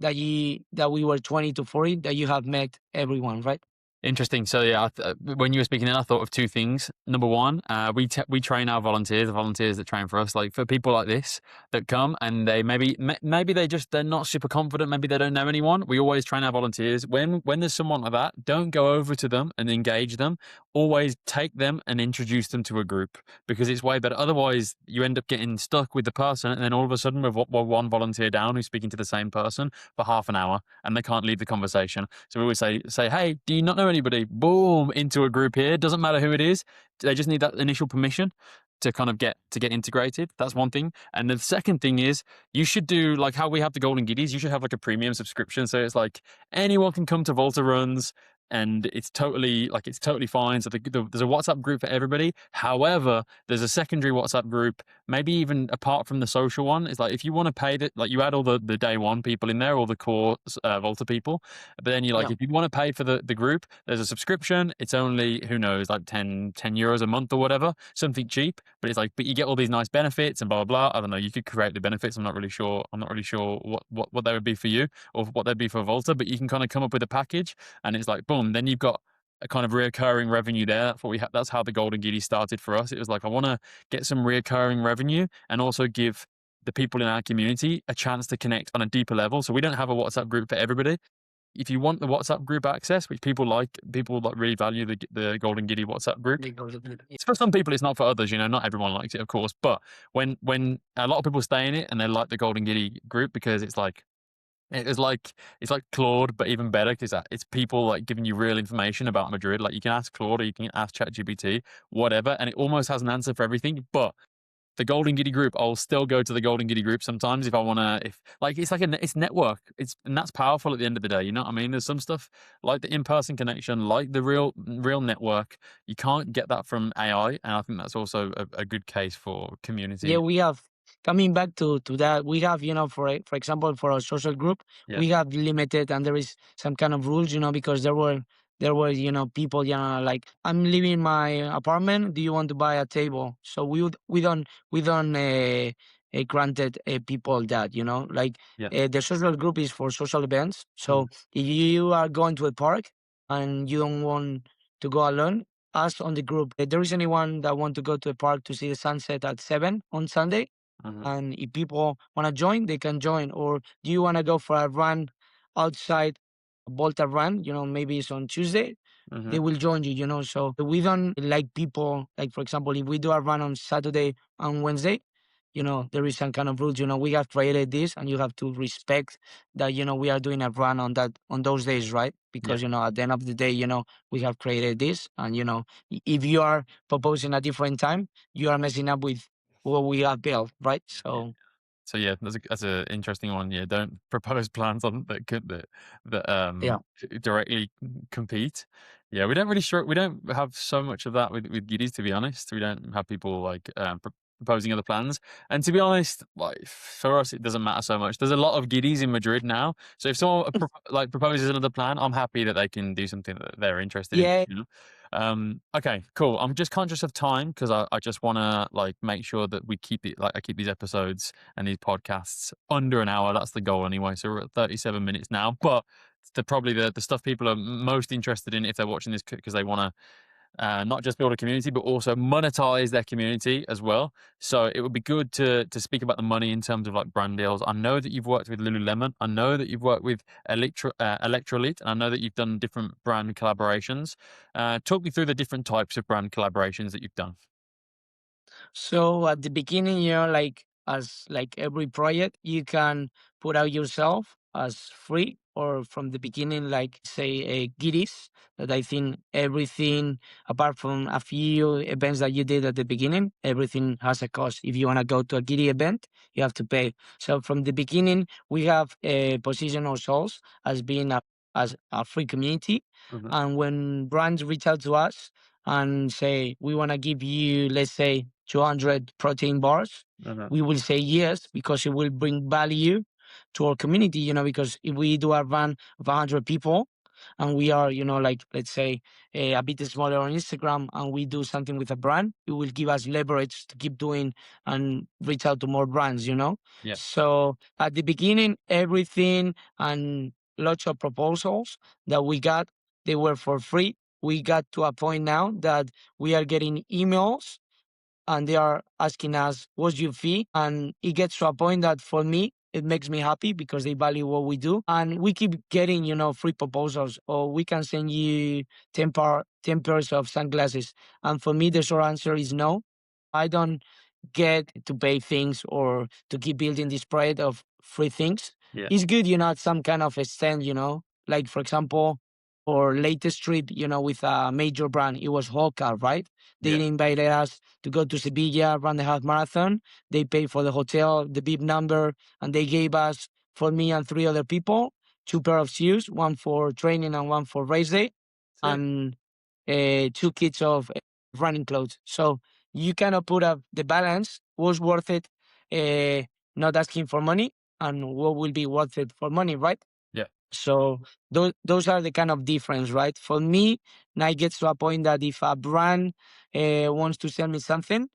S2: that we were 20 to 40, that you have met everyone, right?
S1: Interesting. So yeah, when you were speaking, then I thought of two things. Number one, we train our volunteers, the volunteers that train for us, like for people like this that come and they maybe they're not super confident, maybe they don't know anyone. We always train our volunteers. When there's someone like that, don't go over to them and engage them. Always take them and introduce them to a group, because it's way better. Otherwise, you end up getting stuck with the person, and then all of a sudden we're one volunteer down who's speaking to the same person for half an hour, and they can't leave the conversation. So we always say, hey, do you not know anybody? Boom, into a group here. Doesn't matter who it is. They just need that initial permission to kind of get integrated. That's one thing. And the second thing is, you should do like how we have the Golden Giddies. You should have like a premium subscription. So it's like anyone can come to Volta runs, and it's totally fine. So there's a WhatsApp group for everybody. However, there's a secondary WhatsApp group, maybe even apart from the social one. It's like if you want to pay that, like you add all the day one people in there, all the core Volta people. But then you
S2: Yeah.
S1: if you want to pay for the group, there's a subscription. It's only, who knows, like 10 euros a month or whatever, something cheap. But it's like, but you get all these nice benefits and blah blah blah. I don't know. You could create the benefits. I'm not really sure. What they would be for you, or what they'd be for Volta. But you can kind of come up with a package, and it's like boom. Then you've got a kind of reoccurring revenue there. That's what we have. That's how the Golden Giddy started for us. It was like, I want to get some reoccurring revenue and also give the people in our community a chance to connect on a deeper level. So we don't have a WhatsApp group for everybody. If you want the WhatsApp group access, which people really value the Golden Giddy WhatsApp group. It's for some people, it's not for others. Not everyone likes it, of course. But when a lot of people stay in it and they like the Golden Giddy group, because it's like Claude, but even better, because it's people like giving you real information about Madrid. Like you can ask Claude or you can ask ChatGPT, whatever, and it almost has an answer for everything. But the Golden Giddy group, I'll still go to the Golden Giddy group sometimes if I want to. If like it's network, and that's powerful at the end of the day. You know what I mean? There's some stuff like the in-person connection, like the real network. You can't get that from AI, and I think that's also a good case for
S2: Yeah,
S1: community.
S2: we have. coming back to that, we have, for example, for our social group,
S1: Yeah.
S2: we have limited, and there is some kind of rules, because there were people, like, I'm leaving my apartment. Do you want to buy a table? So we don't granted people that, like,
S1: Yeah.
S2: the social group is for social events.
S1: Mhm.
S2: So if you are going to a park and you don't want to go alone, ask on the group. If there is anyone that want to go to a park to see the sunset at 7 on Sunday,
S1: Mhm.
S2: and if people want to join, they can join. Or do you want to go for a run outside, Volta Run? Maybe it's on Tuesday. They
S1: Mhm.
S2: will join you. So we don't like people, like, for example, if we do a run on Saturday and Wednesday, there is some kind of rules. We have created this, and you have to respect that. We are doing a run on those days, right?
S1: Yeah.
S2: Because at the end of the day, we have created this, and if you are proposing a different time, you are messing up with what we have built, right?
S1: Yeah.
S2: So
S1: So yeah, that's a interesting one. Yeah, don't propose plans on that
S2: yeah.
S1: directly compete. Yeah, we don't have so much of that with giddies, to be honest. We don't have people like proposing other plans. And to be honest, like for us, it doesn't matter so much. There's a lot of giddies in Madrid now, so if someone like proposes another plan, I'm happy that they can do something that they're interested in.
S2: Yeah.
S1: You know? Okay, cool. I'm just conscious of time because I just want to like make sure that we keep it like I keep these episodes and these podcasts under an hour. That's the goal anyway. So we're at 37 minutes now, but probably the stuff people are most interested in if they're watching this because they want to not just build a community, but also monetize their community as well. So it would be good to speak about the money in terms of like brand deals. I know that you've worked with Lululemon. I know that you've worked with Electrolyte, and I know that you've done different brand collaborations. Talk me through the different types of brand collaborations that you've done.
S2: So at the beginning, like, as like every project, you can put out yourself as free, or from the beginning, like, say, a giddies, that I think everything, apart from a few events that you did at the beginning, everything has a cost. If you want to go to a giddy event, you have to pay. So from the beginning, we have positioned ourselves as being as a free community.
S1: Mhm.
S2: And when brands reach out to us and say, we want to give you, let's say, 200 protein bars,
S1: Mhm.
S2: we will say yes, because it will bring value to our community, because if we do a run of 100 people, and we are, like, let's say, a bit smaller on Instagram, and we do something with a brand, it will give us leverage to keep doing and reach out to more brands.
S1: Yeah.
S2: So at the beginning, everything and lots of proposals that we got, they were for free. We got to a point now that we are getting emails, and they are asking us, what's your fee? And it gets to a point that, for me, it makes me happy because they value what we do. And we keep getting, free proposals, or we can send you 10 pairs of sunglasses. And for me, the short answer is no. I don't get to pay things or to keep building this project of free things.
S1: Yeah.
S2: It's good, at some kind of extent, like, for example, our latest trip, with a major brand, it was Hoka, right? They
S1: Yeah.
S2: invited us to go to Sevilla, run the half marathon. They paid for the hotel, the VIP number, and they gave us, for me and three other people, two pair of shoes, one for training and one for race day,
S1: Sick.
S2: and two kits of running clothes. So you cannot put up the balance. Was worth it, not asking for money, and what will be worth it for money, right?
S1: Yeah.
S2: So those are the kind of difference, right? For me, now it gets to a point that if a brand wants to sell me something,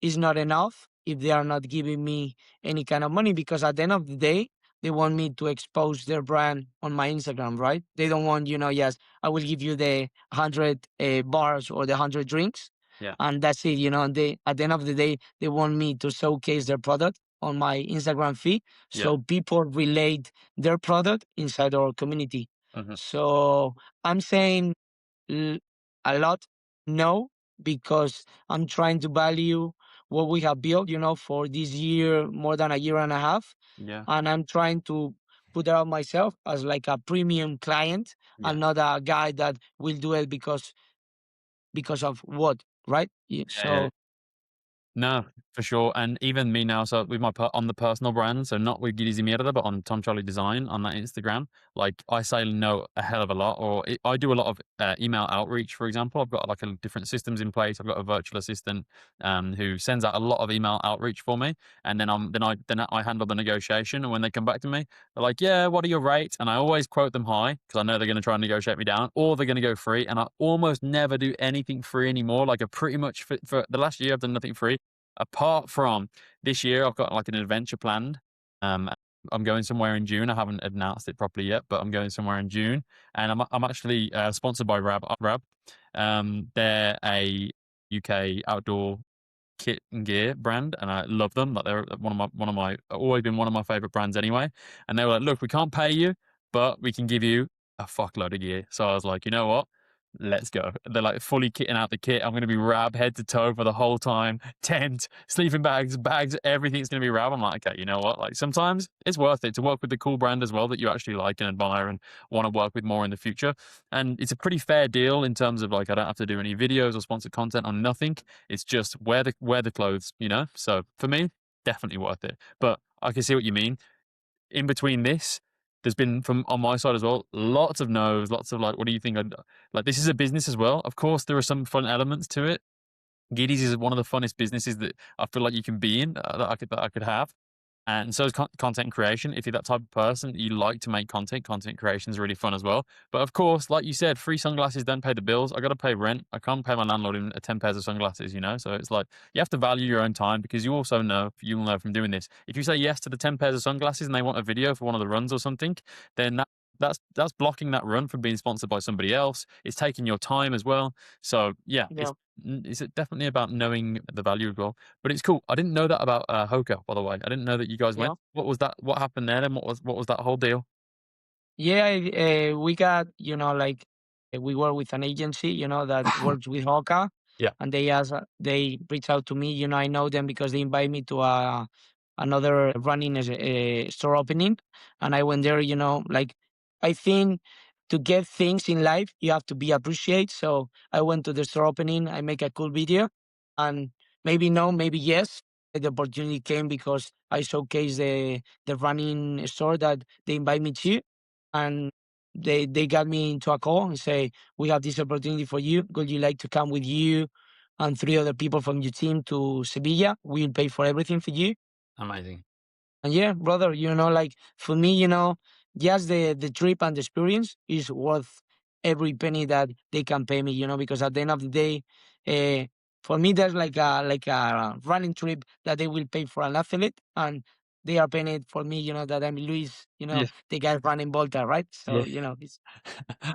S2: is not enough if they are not giving me any kind of money, because at the end of the day, they want me to expose their brand on my Instagram, right? They don't want, yes, I will give you the 100 bars or the 100 drinks,
S1: Yeah.
S2: and that's it. And they, at the end of the day, they want me to showcase their product on my Instagram feed,
S1: Yeah.
S2: so people relate their product inside our community.
S1: Mhm.
S2: So I'm saying L- a lot, no, because I'm trying to value what we have built, for this year, more than a year and a half.
S1: Yeah.
S2: And I'm trying to put out myself as like a premium client,
S1: Yeah.
S2: and not a guy that will do it because of what, right?
S1: Yeah. Yeah.
S2: So
S1: No. For sure, and even me now, so with on the personal brand, so not with Giddy Mierda, but on Tom Charlie Design on that Instagram, like, I say no a hell of a lot, or I do a lot of email outreach, for example. I've got, like, a different systems in place. I've got a virtual assistant, who sends out a lot of email outreach for me, and then I handle the negotiation, and when they come back to me, they're like, "Yeah, what are your rates?" And I always quote them high, because I know they're gonna try and negotiate me down, or they're gonna go free, and I almost never do anything free anymore. Like, I pretty much for the last year, I've done nothing free. Apart from this year, I've got like an adventure planned. Um, I'm going somewhere in June. I haven't announced it properly yet, but I'm going somewhere in June, and I'm actually sponsored by Rab. They're a UK outdoor kit and gear brand, and I love them. Like, they're one of my always been one of my favorite brands anyway. And they were like, "Look, we can't pay you, but we can give you a fuckload of gear." So I was like, you know what? Let's go. They're like fully kitting out the kit. I'm going to be Rab head to toe for the whole time. Tent, sleeping bags, everything's going to be Rab. I'm like, okay, you know what? Like, sometimes it's worth it to work with the cool brand as well that you actually like and admire and want to work with more in the future. And it's a pretty fair deal in terms of, like, I don't have to do any videos or sponsored content on nothing. It's just wear the clothes, you know? So for me, definitely worth it. But I can see what you mean. In between this, there's been, from on my side as well, lots of no's, lots of like, what do you think? Like, this is a business as well. Of course, there are some fun elements to it. Giddies is one of the funnest businesses that I feel like you can be in, that I could have. And so is content creation. If you're that type of person, you like to make content creation is really fun as well. But of course, like you said, free sunglasses don't pay the bills. I got to pay rent. I can't pay my landlord in 10 pairs of sunglasses, you know? So it's like, you have to value your own time, because you'll know from doing this. If you say yes to the 10 pairs of sunglasses and they want a video for one of the runs or something, then that's blocking that run from being sponsored by somebody else. It's taking your time as well. So yeah,
S2: Yeah,
S1: it's definitely about knowing the value as well. But it's cool. I didn't know that about Hoka, by the way. I didn't know that you guys went.
S2: yeah.
S1: What was that? What happened there? Then what was that whole deal?
S2: Yeah, we got, like, we work with an agency, that works with Hoka,
S1: Yeah,
S2: and they reach out to me. I know them because they invite me to another running store opening, and I went there. Like, I think to get things in life, you have to be appreciated. So I went to the store opening. I make a cool video, and maybe no, maybe yes. The opportunity came because I showcased the running store that they invite me to, and they got me into a call and say, "We have this opportunity for you. Would you like to come with you and three other people from your team to Sevilla? We'll pay for everything for you."
S1: amazing.
S2: And yeah, brother, like, for me, just the trip and the experience is worth every penny that they can pay me. Because at the end of the day, uh, for me, there's like a running trip that they will pay for an athlete, and they are paying it for me. That I'm Luis.
S1: Yeah,
S2: The guy running Volta, right?
S1: yeah.
S2: So it's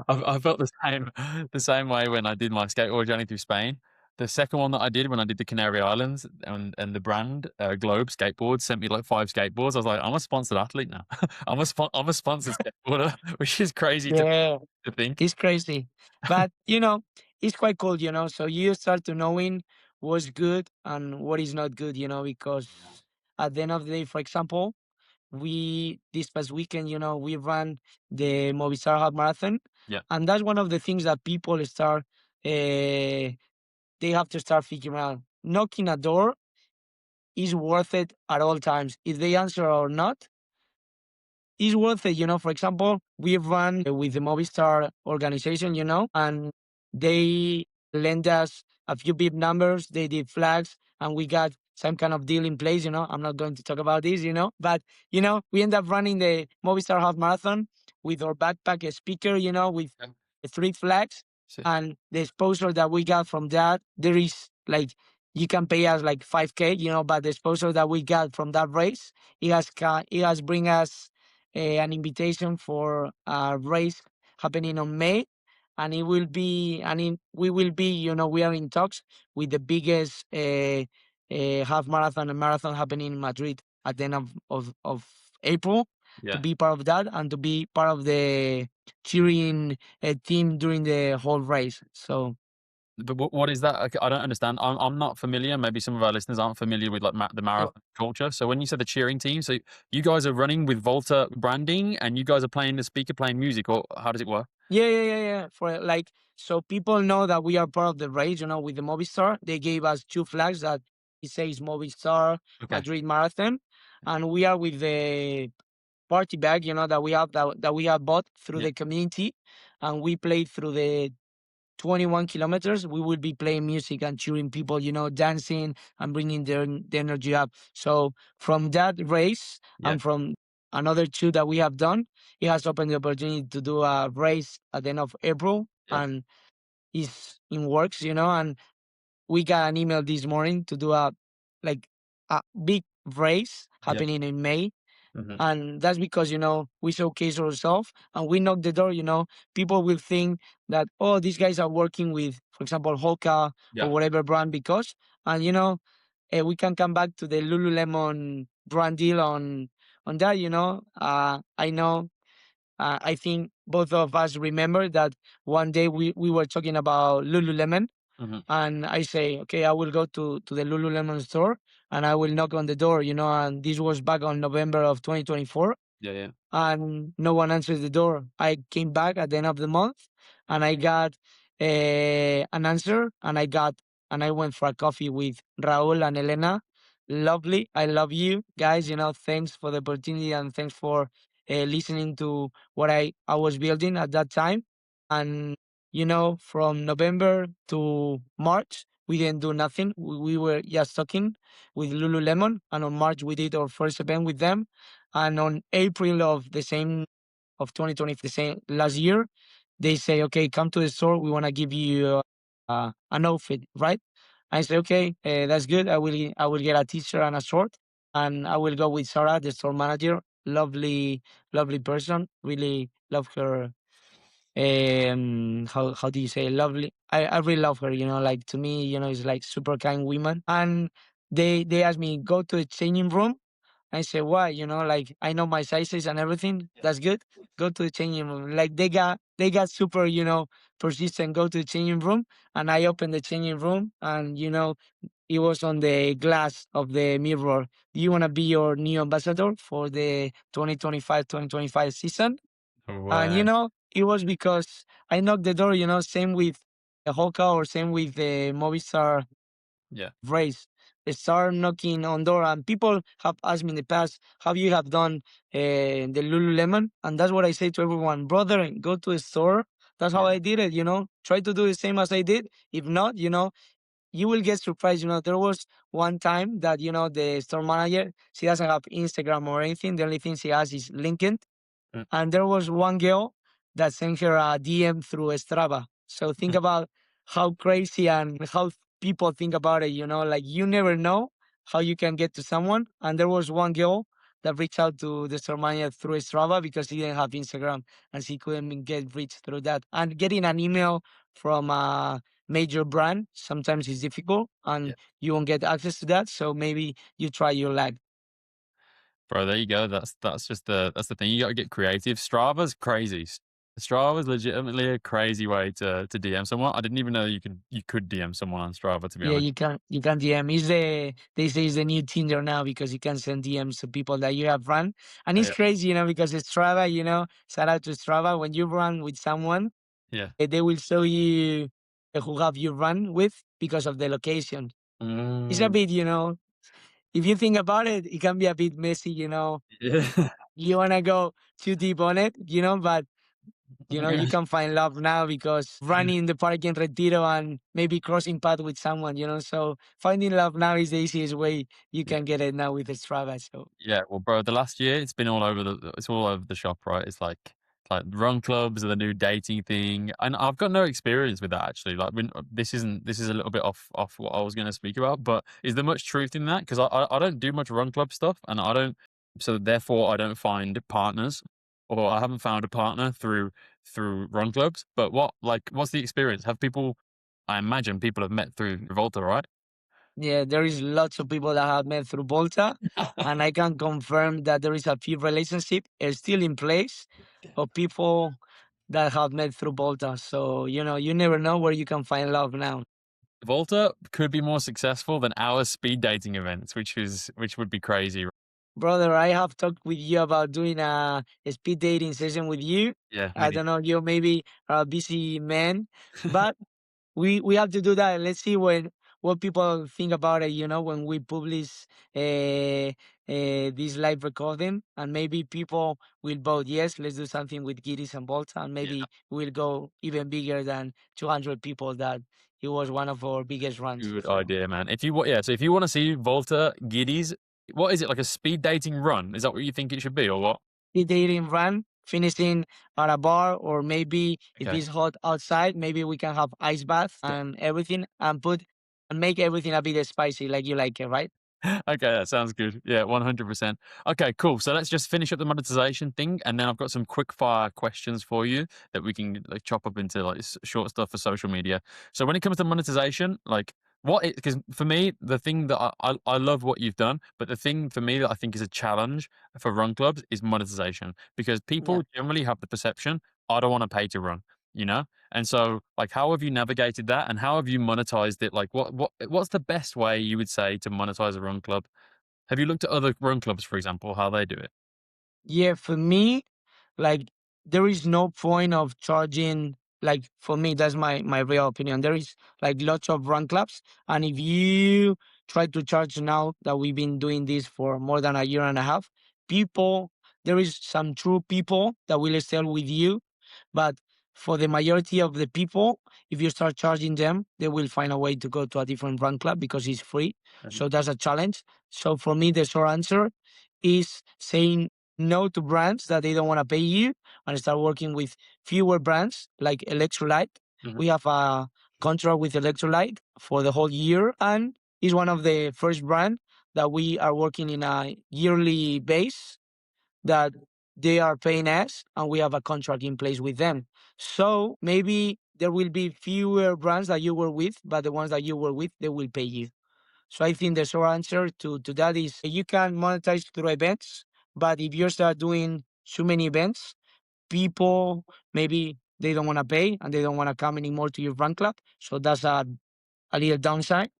S1: I felt the same way when I did my skateboard journey through Spain. The second one that I did when I did the Canary Islands, and the brand Globe Skateboards sent me like 5 skateboards. I was like, I'm a sponsored athlete now. I'm a sponsored skateboarder, which is crazy
S2: yeah,
S1: to think.
S2: it's crazy, but it's quite cool. So you start to knowing what's good and what is not good. Because at the end of the day, for example, we this past weekend, we ran the Movistar Half Marathon,
S1: Yeah,
S2: and that's one of the things that people start. They have to start figuring out. Knocking a door is worth it at all times. If they answer or not, it's worth it. For example, we run with the Movistar organization, and they lend us a few bib numbers. They did flags, and we got some kind of deal in place. I'm not going to talk about this, but we end up running the Movistar Half Marathon with our backpack, a speaker, with
S1: yeah.
S2: 3 flags,
S1: Sick.
S2: and the exposure that we got from that. There is like, you can pay us like 5K, but the exposure that we got from that race, it has bring us an invitation for a race happening on May, and we will be, we are in talks with the biggest half marathon and marathon happening in Madrid at the end of April, to
S1: Yeah.
S2: be part of that and to be part of the cheering team during the whole race. So
S1: But what is that? I don't understand. I'm not familiar. Maybe some of our listeners aren't familiar with like the
S2: yeah,
S1: marathon culture. So when you said the cheering team, so you guys are running with Volta branding, and you guys are playing the speaker, playing music, or how does it work?
S2: yeah. For like, so people know that we are part of the race. With the Movistar, they gave us 2 flags that It says Movistar
S1: Okay.
S2: Madrid Marathon, and we are with the party bag, that we have bought through
S1: Yeah.
S2: the community, and we play through the 21 kilometers. We will be playing music and cheering people, dancing and bringing the energy up. So from that race
S1: Yeah.
S2: and from another two that we have done, it has opened the opportunity to do a race at the end of April,
S1: Yeah.
S2: and it's in works, and we got an email this morning to do like a big race
S1: Yeah.
S2: happening in May.
S1: Hmm.
S2: And that's because, we showcase ourselves and we knock the door. People will think that, oh, these guys are working with, for example, Hoka or
S1: Yeah.
S2: whatever brand, because, and we can come back to the Lululemon brand deal on that. I know, I think both of us remember that one day we were talking about Lululemon,
S1: Hmm.
S2: and I say, okay, I will go to the Lululemon store and I will knock on the door, and this was back on November of 2024,
S1: Yeah. Yeah.
S2: and no one answered the door. I came back at the end of the month and I got an answer, and I went for a coffee with Raul and Elena. Lovely. I love you guys. Thanks for the opportunity and thanks for listening to what I was building at that time. And, from November to March, we didn't do nothing. We were just talking with Lululemon. And on March, we did our first event with them. And on April of 2020, the same last year, they say, okay, come to the store. We want to give you an outfit, right? I say, okay, that's good. I will get a t-shirt and a short, and I will go with Sarah, the store manager. Lovely, lovely person. Really love her. How do you say lovely? I really love her. Like to me, it's like super kind woman. And they asked me go to the changing room. I said, why? Like I know my sizes and everything. That's good. Go to the changing room. Like they got super, persistent. Go to the changing room, and I opened the changing room, and it was on the glass of the mirror. Do you want to be your new ambassador for the 2025-2025 season?
S1: No
S2: And
S1: way.
S2: it was because I knocked the door. Same with the Hoka or same with the Movistar
S1: Yeah.
S2: race. They start knocking on door, and people have asked me in the past, "Have you have done the Lululemon?" And that's what I say to everyone, brother, go to the store. That's how
S1: Yeah.
S2: I did it. Try to do the same as I did. If not, you will get surprised. There was one time that the store manager, she doesn't have Instagram or anything. The only thing she has is LinkedIn,
S1: Mm.
S2: and there was one girl that sent her a DM through Strava. So think about how crazy and how people think about it. Like you never know how you can get to someone. And there was one girl that reached out to the Stormania through Strava because she didn't have Instagram and she couldn't get reached through that. And getting an email from a major brand sometimes is difficult and
S1: Yeah.
S2: you won't get access to that. So maybe you try your luck.
S1: Bro, there you go. That's the thing. You got to get creative. Strava's crazy. Strava's legitimately a crazy way to DM someone. I didn't even know you could DM someone on Strava. To be
S2: Yeah,
S1: honest.
S2: you can DM. They say it's the new Tinder now because you can send DMs to people that you have run. And it's
S1: Yeah.
S2: crazy, because it's Strava, shout out to Strava. When you run with someone,
S1: Yeah.
S2: they will show you who have you run with because of the location. It's a
S1: Mm,
S2: bit, if you think about it, it can be a bit messy,
S1: yeah.
S2: You wanna go too deep on it, but you can find love now because running in the park in Retiro and maybe crossing path with someone, So finding love now is the easiest way you
S1: Yeah.
S2: can get it now with Strava. So
S1: Yeah, well, bro, the last year it's been all over the shop, right? It's like run clubs are the new dating thing, and I've got no experience with that actually. Like, this is a little bit off what I was going to speak about, but is there much truth in that? Because I don't do much run club stuff, and I don't, so therefore I don't find partners, or I haven't found a partner through run clubs. But what's the experience? Have people? I imagine people have met through Volta, right?
S2: yeah, there is lots of people that have met through Volta, and I can confirm that there is a few relationship still in place of people that have met through Volta. So you never know where you can find love now.
S1: Volta could be more successful than our speed dating events, which would be crazy.
S2: Brother, I have talked with you about doing a speed dating session with you.
S1: Yeah, we
S2: I
S1: need.
S2: don't know, you maybe are a busy man, but we have to do that. Let's see what people think about it, when we publish this live recording, and maybe people will vote yes, let's do something with Giddies and Volta, and
S1: Yeah.
S2: maybe we'll go even bigger than 200 people. That it was one of our biggest runs.
S1: Good
S2: So
S1: idea, man. So if you want to see Volta Giddies, what is it, like a speed dating run? Is that what you think it should be, or what?
S2: the dating run, finishing at a bar, or maybe if
S1: Okay.
S2: it's hot outside, maybe we can have ice bath
S1: Yeah.
S2: and everything, and make everything a bit spicy like you like it, right?
S1: Okay, that sounds good. Yeah, 100%. Okay, cool. So let's just finish up the monetization thing, and then I've got some quick fire questions for you that we can like chop up into like short stuff for social media. So when it comes to monetization, like because for me, the thing that I love what you've done, but the thing for me that I think is a challenge for run clubs is monetization, because
S2: Yeah.
S1: people generally have the perception, I don't want to pay to run, you know? And so, like, how have you navigated that, and how have you monetized it? Like, what's the best way you would say to monetize a run club? Have you looked at other run clubs, for example, how they do it?
S2: Yeah, for me, like there is no point of charging. Like for me, that's my real opinion. There is like lots of run clubs, and if you try to charge now that we've been doing this for more than a year and a half, people there is some true people that will sell with you, but for the majority of the people, if you start charging them, they will find a way to go to a different run club because it's free.
S1: Mhm.
S2: So that's a challenge. So for me, the short answer is saying no to brands that they don't want to pay you and start working with fewer brands like Electrolyte.
S1: Mhm.
S2: We have a contract with Electrolyte for the whole year, and is one of the first brand that we are working in a yearly base that they are paying us and we have a contract in place with them. So maybe there will be fewer brands that you were with, but the ones that you were with, they will pay you. So I think the short answer to that is you can monetize through events, but if you start doing too many events, people maybe they don't want to pay and they don't want to come anymore to your run club. So that's a little downside.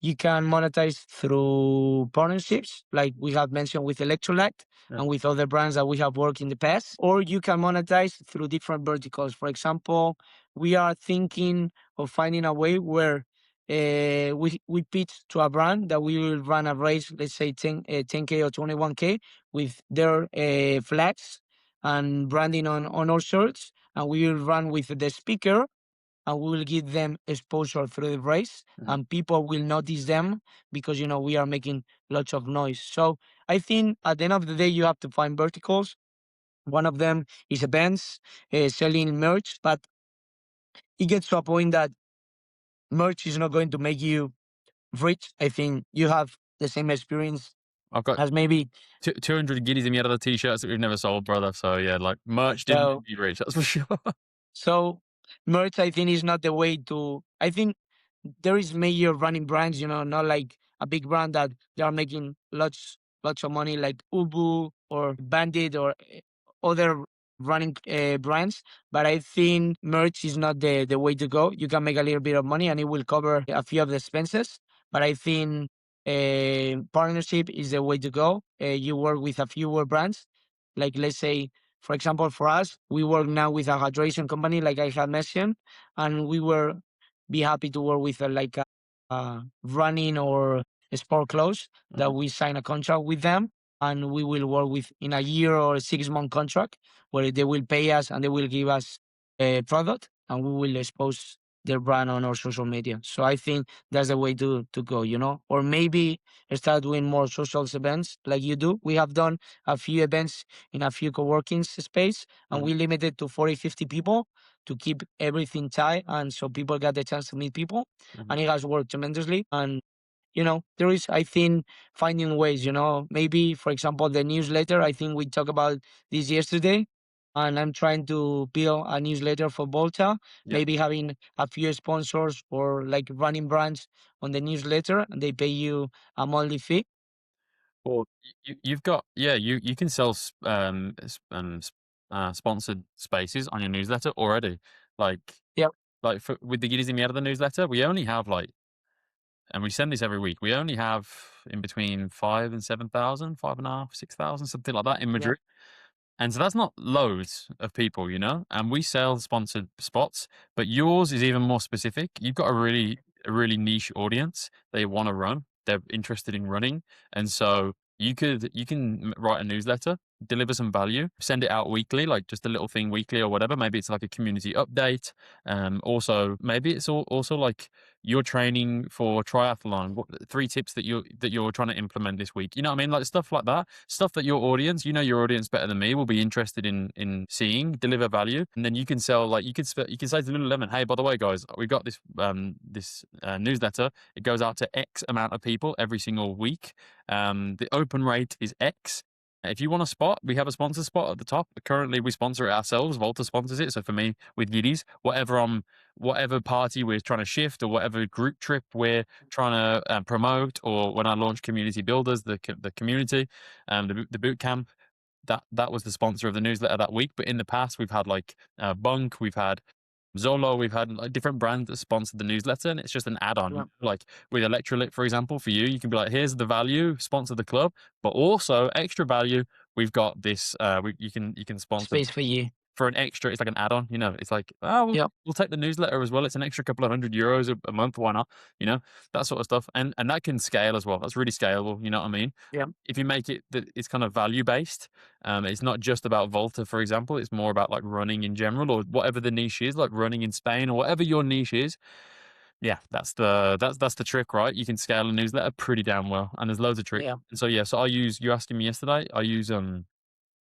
S2: You can monetize through partnerships, like we have mentioned with Electrolyte
S1: Yeah.
S2: and with other brands that we have worked in the past, or you can monetize through different verticals. For example, we are thinking of finding a way where we pitch to a brand that we will run a race, let's say 10K or 21K with their flags and branding on our shirts, and we will run with the speaker and we will give them exposure through the race
S1: Mhm.
S2: and people will notice them because we are making lots of noise. So I think at the end of the day you have to find verticals. One of them is events, selling merch, but it gets to a point that merch is not going to make you rich. I think you have the same experience
S1: I've got
S2: as maybe
S1: 200 giddies in the other t-shirts that we've never sold, brother. So yeah, like merch didn't
S2: so
S1: make me rich, that's for sure.
S2: So merch, I think, is not the way to. I think there is major running brands, not like a big brand that they are making lots of money, like Ubu or Bandit or other running brands. But I think merch is not the way to go. You can make a little bit of money and it will cover a few of the expenses. But I think partnership is the way to go. You work with a fewer brands, like let's say for example, for us, we work now with a hydration company, like I had mentioned, and we were be happy to work with like a running or sport clothes that
S1: Mhm.
S2: we sign a contract with them, and we will work with in a year or 6 month contract where they will pay us and they will give us a product, and we will expose their brand on our social media. So I think that's the way to go, or maybe start doing more social events like you do. We have done a few events in a few co-working space and
S1: Mhm.
S2: we limited to 40, 50 people to keep everything tight and so people got the chance to meet people
S1: Mhm.
S2: and it has worked tremendously. And there is, I think, finding ways, maybe, for example, the newsletter, I think we talked about this yesterday, and I'm trying to build a newsletter for Volta,
S1: Yeah.
S2: maybe having a few sponsors or like running brands on the newsletter, and they pay you a monthly fee.
S1: Well, you've got, yeah, you can sell sponsored spaces on your newsletter already. Like
S2: Yep.
S1: with the Giddies in the other newsletter, we only have like, and we send this every week. We only have in between 5,000 and 7,000, 5.5, 6,000, something like that in
S2: Yeah.
S1: Madrid. And so that's not loads of people. And we sell sponsored spots, but yours is even more specific. You've got a really a really niche audience. They want to run. They're interested in running, and so you can write a newsletter, deliver some value, send it out weekly, like just a little thing weekly or whatever. Maybe it's like a community update. Also, maybe it's also like you're training for triathlon. What 3 tips that you're trying to implement this week? You know what I mean? Like stuff like that. Stuff that your audience, you know, your audience better than me, will be interested in seeing, deliver value, and then you can sell. Like you can say to Lululemon, hey, by the way, guys, we got this newsletter. It goes out to X amount of people every single week. The open rate is X. If you want a spot, we have a sponsor spot at the top. Currently, we sponsor it ourselves. Volta sponsors it. So for me, with Giddies, whatever party we're trying to shift or whatever group trip we're trying to promote, or when I launch Community Builders, the community, the boot camp, that was the sponsor of the newsletter that week. But in the past, we've had like Bunk, we've had Zolo, we've had like different brands that sponsored the newsletter, and it's just an add-on.
S2: Yeah.
S1: Like with Electrolyte, for example, for you can be like, here's the value, sponsor the club, but also extra value. We've got this. You can sponsor
S2: Space for you.
S1: for an extra. It's like an add-on. You know, it's like, oh,
S2: Yep.
S1: we'll take the newsletter as well. It's an extra couple of €100 a month. Why not? You know, that sort of stuff, and that can scale as well. That's really scalable. You know what I mean?
S2: Yep.
S1: If you make it that it's kind of value based, it's not just about Volta, for example. It's more about like running in general, or whatever the niche is, like running in Spain or whatever your niche is. Yeah, that's the trick, right? You can scale a newsletter pretty damn well, and there's loads of tricks.
S2: Yeah.
S1: And so yeah, so I use you asking me yesterday. I use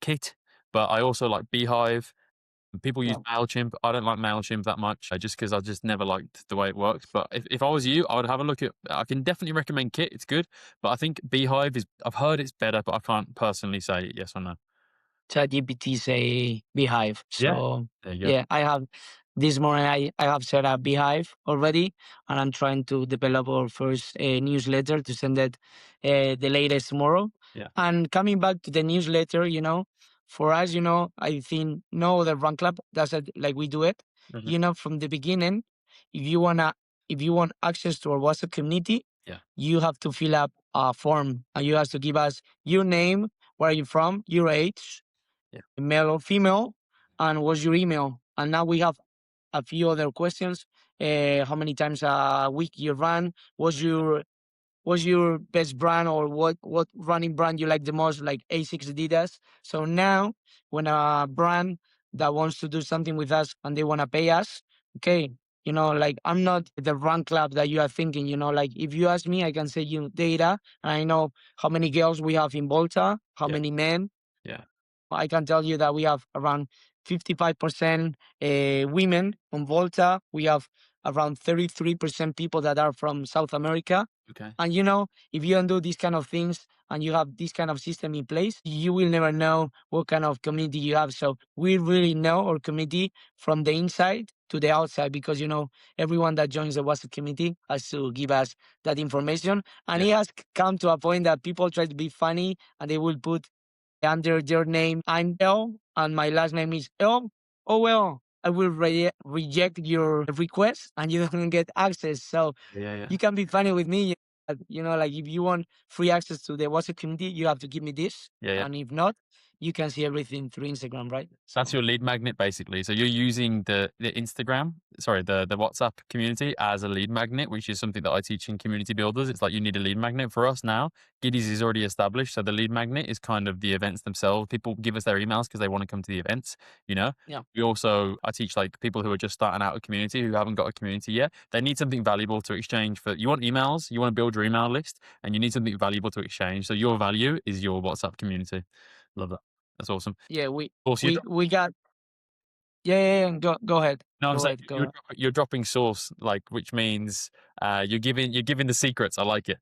S1: Kit, but I also like Beehive. People use
S2: Yeah.
S1: MailChimp. I don't like MailChimp that much just because I just never liked the way it works. But if I was you, I would have a look at. I can definitely recommend Kit. It's good, but I think Beehive is. I've heard it's better, but I can't personally say yes or no.
S2: ChatGPT say Beehive.
S1: Yeah,
S2: So
S1: there you go.
S2: yeah, I have this morning. I have set up Beehive already, and I'm trying to develop our first newsletter to send it the latest tomorrow.
S1: Yeah.
S2: And coming back to the newsletter, for us, I think no other run club does it like we do it.
S1: Hmm.
S2: From the beginning, if you wanna, if you want access to our WhatsApp community,
S1: Yeah.
S2: you have to fill up a form, and you have to give us your name, where are you from, your age,
S1: Yeah.
S2: male or female, and what's your email. And now we have a few other questions. How many times a week you run? What's your best brand, or what running brand you like the most, like Asics, Adidas? So now, when a brand that wants to do something with us and they want to pay us, okay, like I'm not the run club that you are thinking. Like if you ask me, I can say you data, and I know how many girls we have in Volta, how
S1: Yeah.
S2: many men.
S1: Yeah.
S2: I can tell you that we have around 55% women on Volta. We have around 33% people that are from South America.
S1: Okay.
S2: And if you don't do these kind of things and you have this kind of system in place, you will never know what kind of community you have. So we really know our community from the inside to the outside, because everyone that joins the WhatsApp community has to give us that information. And
S1: Yeah.
S2: it has come to a point that people try to be funny, and they will put under their name, I'm L, and my last name is L. Oh, well, I will reject your request, and you don't get access. So
S1: Yeah. Yeah.
S2: you can be funny with me. But, like if you want free access to the WhatsApp community, you have to give me this.
S1: Yeah. Yeah.
S2: And if not, you can see everything through Instagram, right?
S1: That's
S2: So
S1: your lead magnet, basically. So you're using the Instagram, sorry, the WhatsApp community as a lead magnet, which is something that I teach in community builders. It's like you need a lead magnet. For us now, Giddies is already established. So the lead magnet is kind of the events themselves. People give us their emails because they want to come to the events, you know?
S2: yeah,
S1: I teach like people who are just starting out a community, who haven't got a community yet. They need something valuable to exchange for. You want emails, you want to build your email list, and you need something valuable to exchange. So your value is your WhatsApp community. Love that. That's awesome.
S2: yeah,
S1: Of course,
S2: we got, yeah, yeah, yeah. Go ahead,
S1: no, I'm
S2: go
S1: saying
S2: ahead, go ahead.
S1: you're dropping source, like, which means you're giving the secrets. I like it.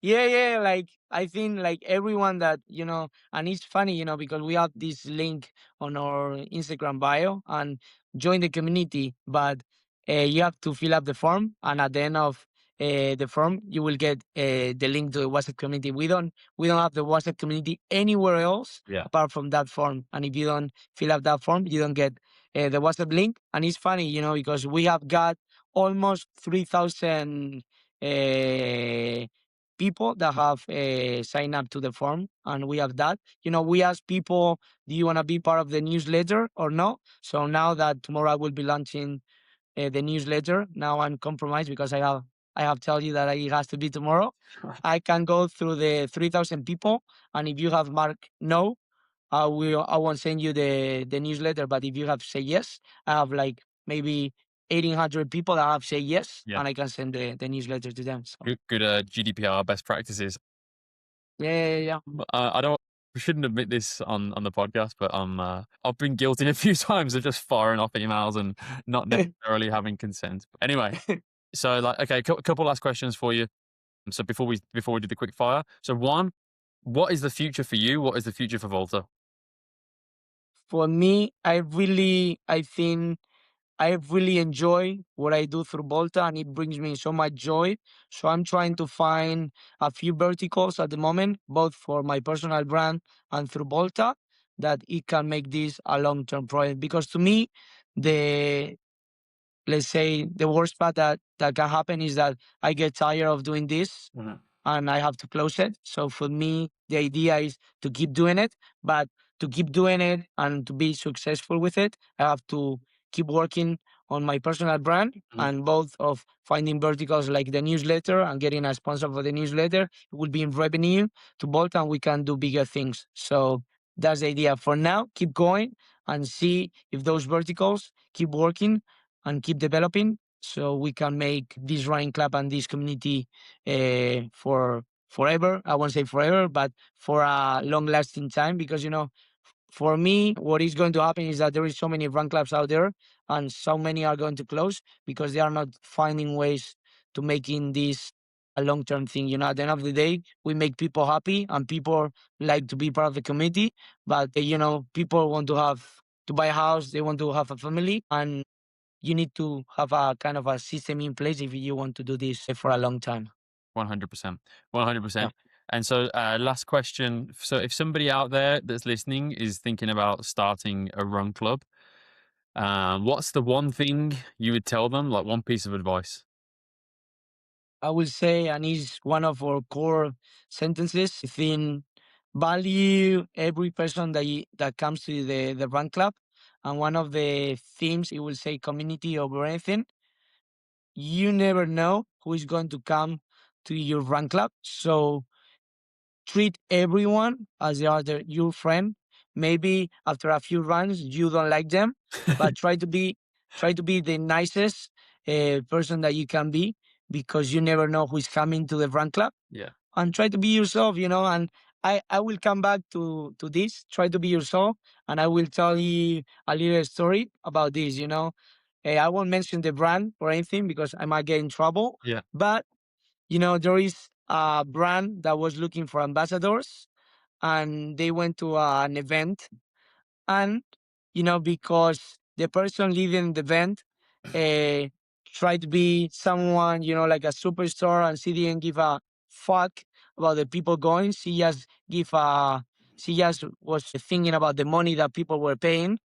S2: Yeah, yeah. Like I think like everyone that and it's funny, because we have this link on our Instagram bio and join the community, but you have to fill up the form, and at the end of the form, you will get the link to the WhatsApp community. We don't have the WhatsApp community anywhere else
S1: Yeah,
S2: apart from that form, and if you don't fill up that form, you don't get the WhatsApp link. And it's funny, because we have got almost 3,000. Uh, People that have signed up to the form, and we have that. We ask people, do you want to be part of the newsletter or no? So now that tomorrow I will be launching the newsletter. Now I'm compromised because I have tell you that it has to be tomorrow. I can go through the 3,000 people, and if you have marked no, I won't send you the newsletter. But if you have say yes, I have like maybe 1,800 people that have say yes,
S1: Yeah.
S2: and I can send the newsletter to them. So
S1: Good GDPR best practices.
S2: yeah.
S1: I don't. We shouldn't admit this on the podcast, but I've been guilty a few times of just firing off emails and not necessarily having consent. Anyway, so like, okay, couple last questions for you. So before we do the quick fire. So one, what is the future for you? What is the future for Volta?
S2: For me, I really enjoy what I do through Volta, and it brings me so much joy. So I'm trying to find a few verticals at the moment, both for my personal brand and through Volta, that it can make this a long-term project. Because to me, the let's say the worst part that can happen is that I get tired of doing this and I have to close it. So for me, the idea is to keep doing it, but to keep doing it and to be successful with it, I have to keep working on my personal brand and both of finding verticals like the newsletter and getting a sponsor for the newsletter. It will be in revenue to both and we can do bigger things. So that's the idea for now. Keep going and see if those verticals keep working and keep developing so we can make this running club and this community for forever. I won't say forever, but for a long lasting time. Because, for me, what is going to happen is that there is so many run clubs out there and so many are going to close because they are not finding ways to making this a long term thing. At the end of the day, we make people happy and people like to be part of the community. But, people want to buy a house, they want to have a family, and you need to have a kind of a system in place if you want to do this for a long time.
S1: 100%.
S2: Yeah.
S1: 100%. And so, last question. So, if somebody out there that's listening is thinking about starting a run club, what's the one thing you would tell them, like one piece of advice?
S2: I will say, and is one of our core sentences, I think value every person that comes to the run club. And one of the themes, it will say community over anything. You never know who is going to come to your run club. So treat everyone as they are your friend. Maybe after a few runs you don't like them, but try to be the nicest person that you can be, because you never know who is coming to the run club.
S1: Yeah.
S2: And try to be yourself, and I will come back to this. Try to be yourself, and I will tell you a little story about this. I won't mention the brand or anything because I might get in trouble.
S1: Yeah.
S2: But there is a brand that was looking for ambassadors, and they went to an event, and because the person leading the event uh, tried to be someone, like a superstar, and she didn't give a fuck about the people going. She just was thinking about the money that people were paying.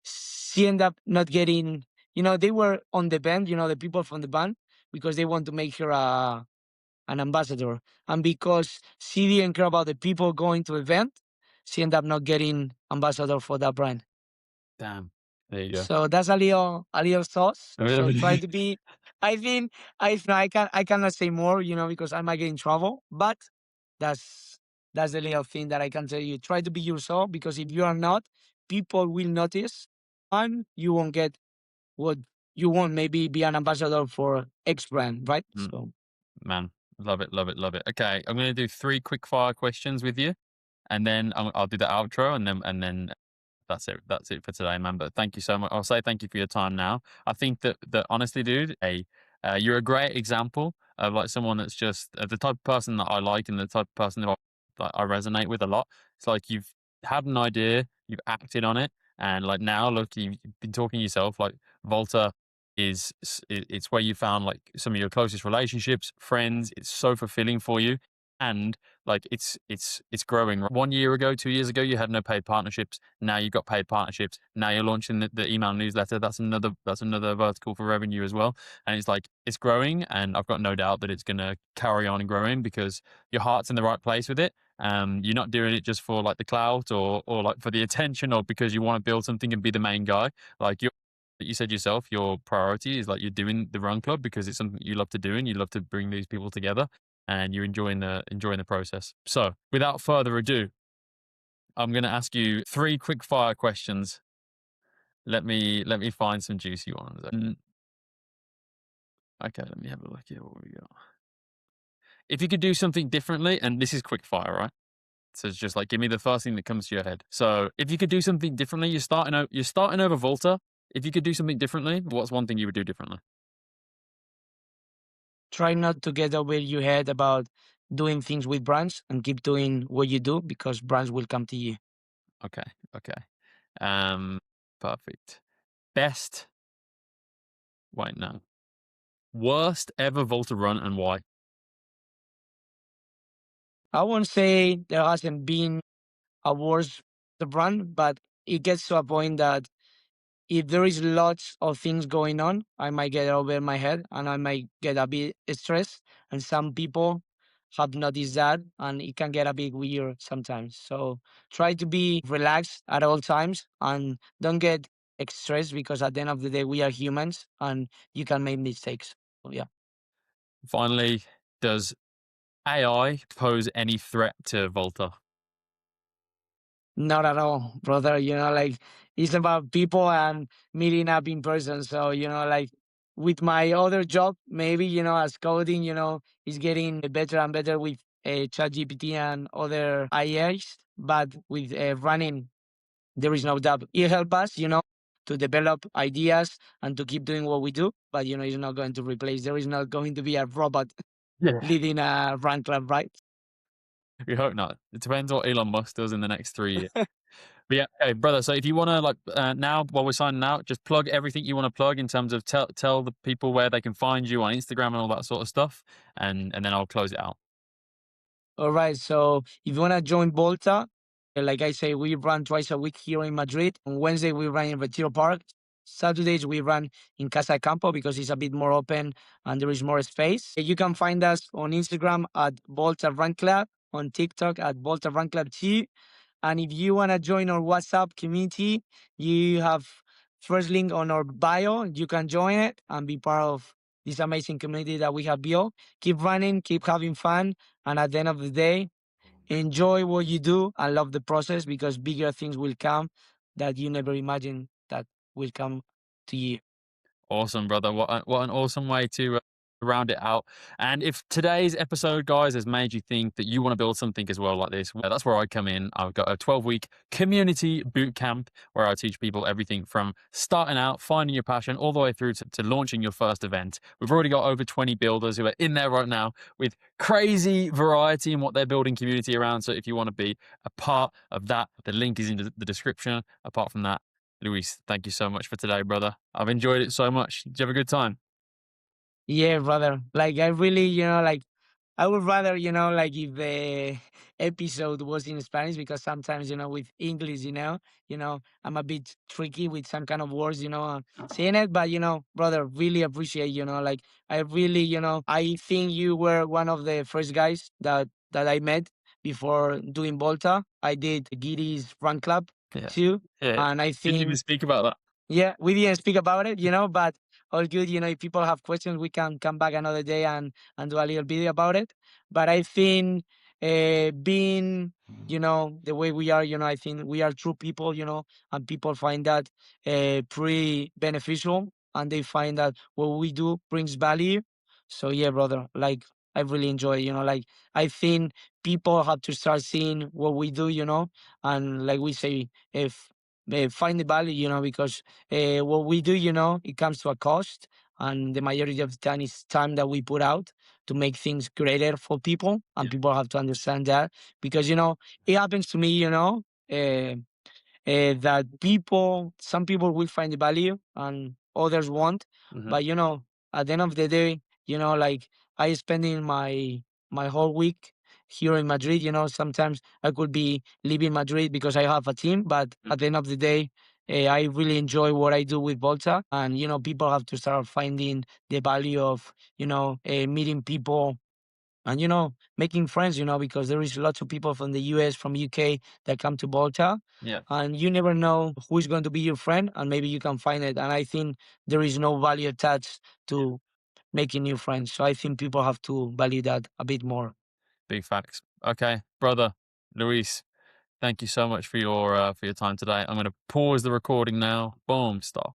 S2: She ended up not getting. They were on the band, the people from the band, because they want to make her an ambassador. And because she didn't care about the people going to the event, she ended up not getting ambassador for that brand.
S1: Damn. There you go.
S2: So that's a little sauce. So try to be. I think I cannot say more, because I might get in trouble. But that's the little thing that I can tell you. Try to be yourself, because if you are not, people will notice, and you won't get what you want. Maybe be an ambassador for X brand, right?
S1: Mm,
S2: So
S1: man, love it, love it, love it. Okay, I'm going to do 3 quick fire questions with you, and then I'll do the outro, and then that's it. That's it for today, man. But thank you so much. I'll say thank you for your time now. I think that honestly, dude, you're a great example of like someone that's just the type of person that I like and the type of person that I resonate with a lot. It's like you've had an idea, you've acted on it, and like now, look, you've been talking yourself. Like Volta it's where you found like some of your closest relationships, friends. It's so fulfilling for you, and like it's growing. 1 year ago, 2 years ago, you had no paid partnerships. Now you've got paid partnerships. Now you're launching the email newsletter. That's another vertical for revenue as well. And it's like it's growing, and I've got no doubt that it's going to carry on and growing because your heart's in the right place with it. You're not doing it just for like the clout or like for the attention or because you want to build something and be the main guy. Like You said yourself, your priority is like you're doing the run club because it's something you love to do and you love to bring these people together and you're enjoying the process. So without further ado, I'm going to ask you three quick fire questions. Let me find some juicy ones. Okay, let me have a look here. What we got? If you could do something differently, and this is quick fire, right? So it's just like give me the first thing that comes to your head. So if you could do something differently, you're starting over Volta. If you could do something differently, what's one thing you would do differently?
S2: Try not to get over your head about doing things with brands and keep doing what you do because brands will come to you.
S1: Okay, okay. Um, perfect. Best. Wait, no. Worst ever Volta run and why?
S2: I won't say there hasn't been a worse the brand, but it gets to a point that if there is lots of things going on, I might get over my head and I might get a bit stressed. And some people have noticed that and it can get a bit weird sometimes. So try to be relaxed at all times and don't get stressed because at the end of the day, we are humans and you can make mistakes. So, yeah.
S1: Finally, does AI pose any threat to Volta?
S2: Not at all, brother. Like it's about people and meeting up in person. So, like with my other job, maybe, as coding, is getting better and better with ChatGPT and other AIs. But with running, there is no doubt. It helps us, to develop ideas and to keep doing what we do. But, it's not going to replace, there is not going to be a robot
S1: Yeah.
S2: leading a run club, right?
S1: We hope not. It depends what Elon Musk does in the next 3 years. But yeah, okay, brother. So if you want to now while we're signing out, just plug everything you want to plug in terms of tell the people where they can find you on Instagram and all that sort of stuff, and then I'll close it out.
S2: All right. So if you want to join Volta, like I say, we run twice a week here in Madrid. On Wednesday, we run in Retiro Park. Saturdays, we run in Casa Campo because it's a bit more open and there is more space. You can find us on Instagram at Volta Run Club, on TikTok at Volta Run Club 2. And if you want to join our WhatsApp community, you have first link on our bio. You can join it and be part of this amazing community that we have built. Keep running, keep having fun. And at the end of the day, enjoy what you do and love the process because bigger things will come that you never imagined that will come to you.
S1: Awesome, brother. What an awesome way to round it out. And if today's episode, guys, has made you think that you want to build something as well like this, well, that's where I come in. I've got a 12-week community boot camp where I teach people everything from starting out, finding your passion, all the way through to launching your first event. We've already got over 20 builders who are in there right now with crazy variety in what they're building community around. So if you want to be a part of that, the link is in the description. Apart from that, Luis, thank you so much for today, brother. I've enjoyed it so much. Did you have a good time?
S2: Yeah, brother. Like I really, like I would rather, like if the episode was in Spanish because sometimes, with English, I'm a bit tricky with some kind of words, saying it. But, brother, really appreciate, like I really, I think you were one of the first guys that I met before doing Volta. I did Giddy's Run Club
S1: Yeah.
S2: too.
S1: Yeah.
S2: And I
S1: Didn't even
S2: think
S1: speak about that.
S2: yeah, we didn't speak about it, but all good. If people have questions, we can come back another day and do a little video about it. But I think being, the way we are, I think we are true people, and people find that pretty beneficial and they find that what we do brings value. So yeah, brother, like I really enjoy, like I think people have to start seeing what we do, and like we say, if they find the value, because what we do, it comes to a cost, and the majority of the time is time that we put out to make things greater for people, and
S1: Yeah.
S2: people have to understand that because it happens to me, uh, that some people will find the value and others won't.
S1: Hmm.
S2: But at the end of the day, like I spending my whole week here in Madrid. Sometimes I could be leaving Madrid because I have a team, but at the end of the day, I really enjoy what I do with Volta, and people have to start finding the value of meeting people and, you know, making friends, you know, because there is lots of people from the US, from UK that come to Volta,
S1: Yeah.
S2: and you never know who is going to be your friend, and maybe you can find it. And I think there is no value attached to making new friends. So I think people have to value that a bit more.
S1: Big facts. Okay, brother Luis, thank you so much for your time today. I'm going to pause the recording now. Boom, stop.